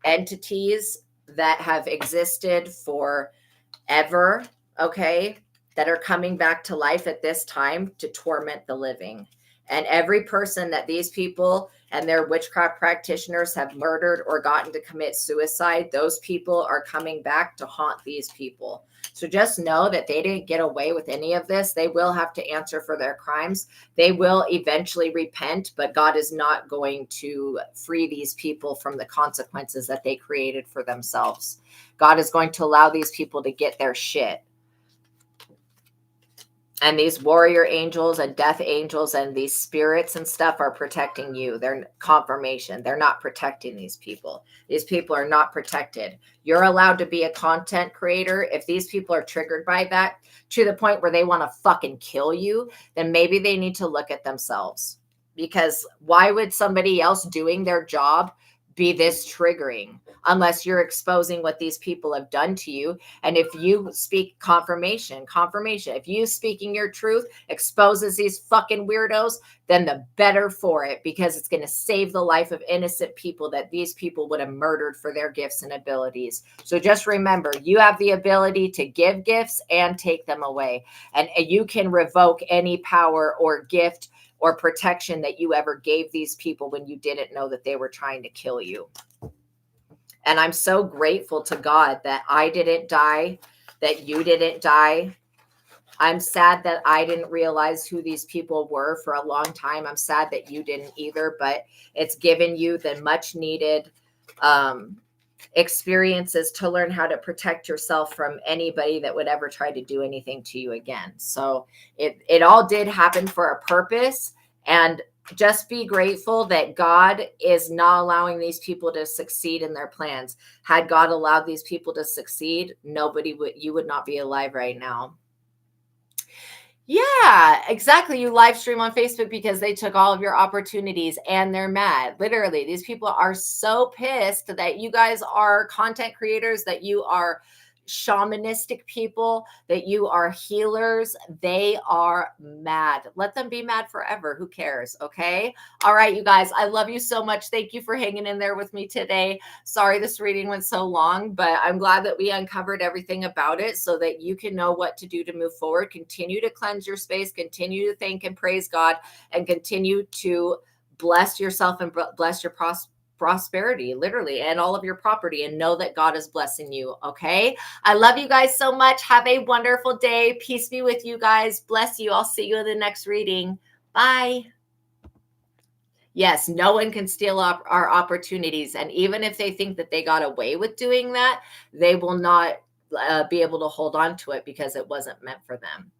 entities that have existed forever, okay, that are coming back to life at this time to torment the living. And every person that these people and their witchcraft practitioners have murdered or gotten to commit suicide, those people are coming back to haunt these people. So just know that they didn't get away with any of this. They will have to answer for their crimes. They will eventually repent, but God is not going to free these people from the consequences that they created for themselves. God is going to allow these people to get their shit. And these warrior angels and death angels and these spirits and stuff are protecting you. They're confirmation. They're not protecting these people. These people are not protected. You're allowed to be a content creator. If these people are triggered by that to the point where they want to fucking kill you, then maybe they need to look at themselves. Because why would somebody else doing their job be this triggering unless you're exposing what these people have done to you? And if you speak confirmation, if you speaking your truth exposes these fucking weirdos, then the better for it, because it's going to save the life of innocent people that these people would have murdered for their gifts and abilities. So just remember, you have the ability to give gifts and take them away, and you can revoke any power or gift or protection that you ever gave these people when you didn't know that they were trying to kill you. And I'm so grateful to God that I didn't die, that you didn't die. I'm sad that I didn't realize who these people were for a long time. I'm sad that you didn't either, but it's given you the much needed experiences to learn how to protect yourself from anybody that would ever try to do anything to you again. So it all did happen for a purpose, and just be grateful that God is not allowing these people to succeed in their plans. Had God allowed these people to succeed, you would not be alive right now. Yeah, exactly. You live stream on Facebook because they took all of your opportunities and they're mad. Literally, these people are so pissed that you guys are content creators, that you are shamanistic people, that you are healers. They are mad. Let them be mad forever. Who cares? Okay. All right, you guys, I love you so much. Thank you for hanging in there with me today. Sorry this reading went so long, but I'm glad that we uncovered everything about it so that you can know what to do to move forward. Continue to cleanse your space, continue to thank and praise God, and continue to bless yourself and bless your prosperity, literally, and all of your property, and know that God is blessing you. Okay. I love you guys so much. Have a wonderful day. Peace be with you guys. Bless you. I'll see you in the next reading. Bye. Yes, no one can steal our opportunities. And even if they think that they got away with doing that, they will not be able to hold on to it because it wasn't meant for them.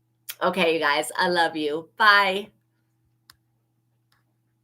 Okay, you guys, I love you. Bye.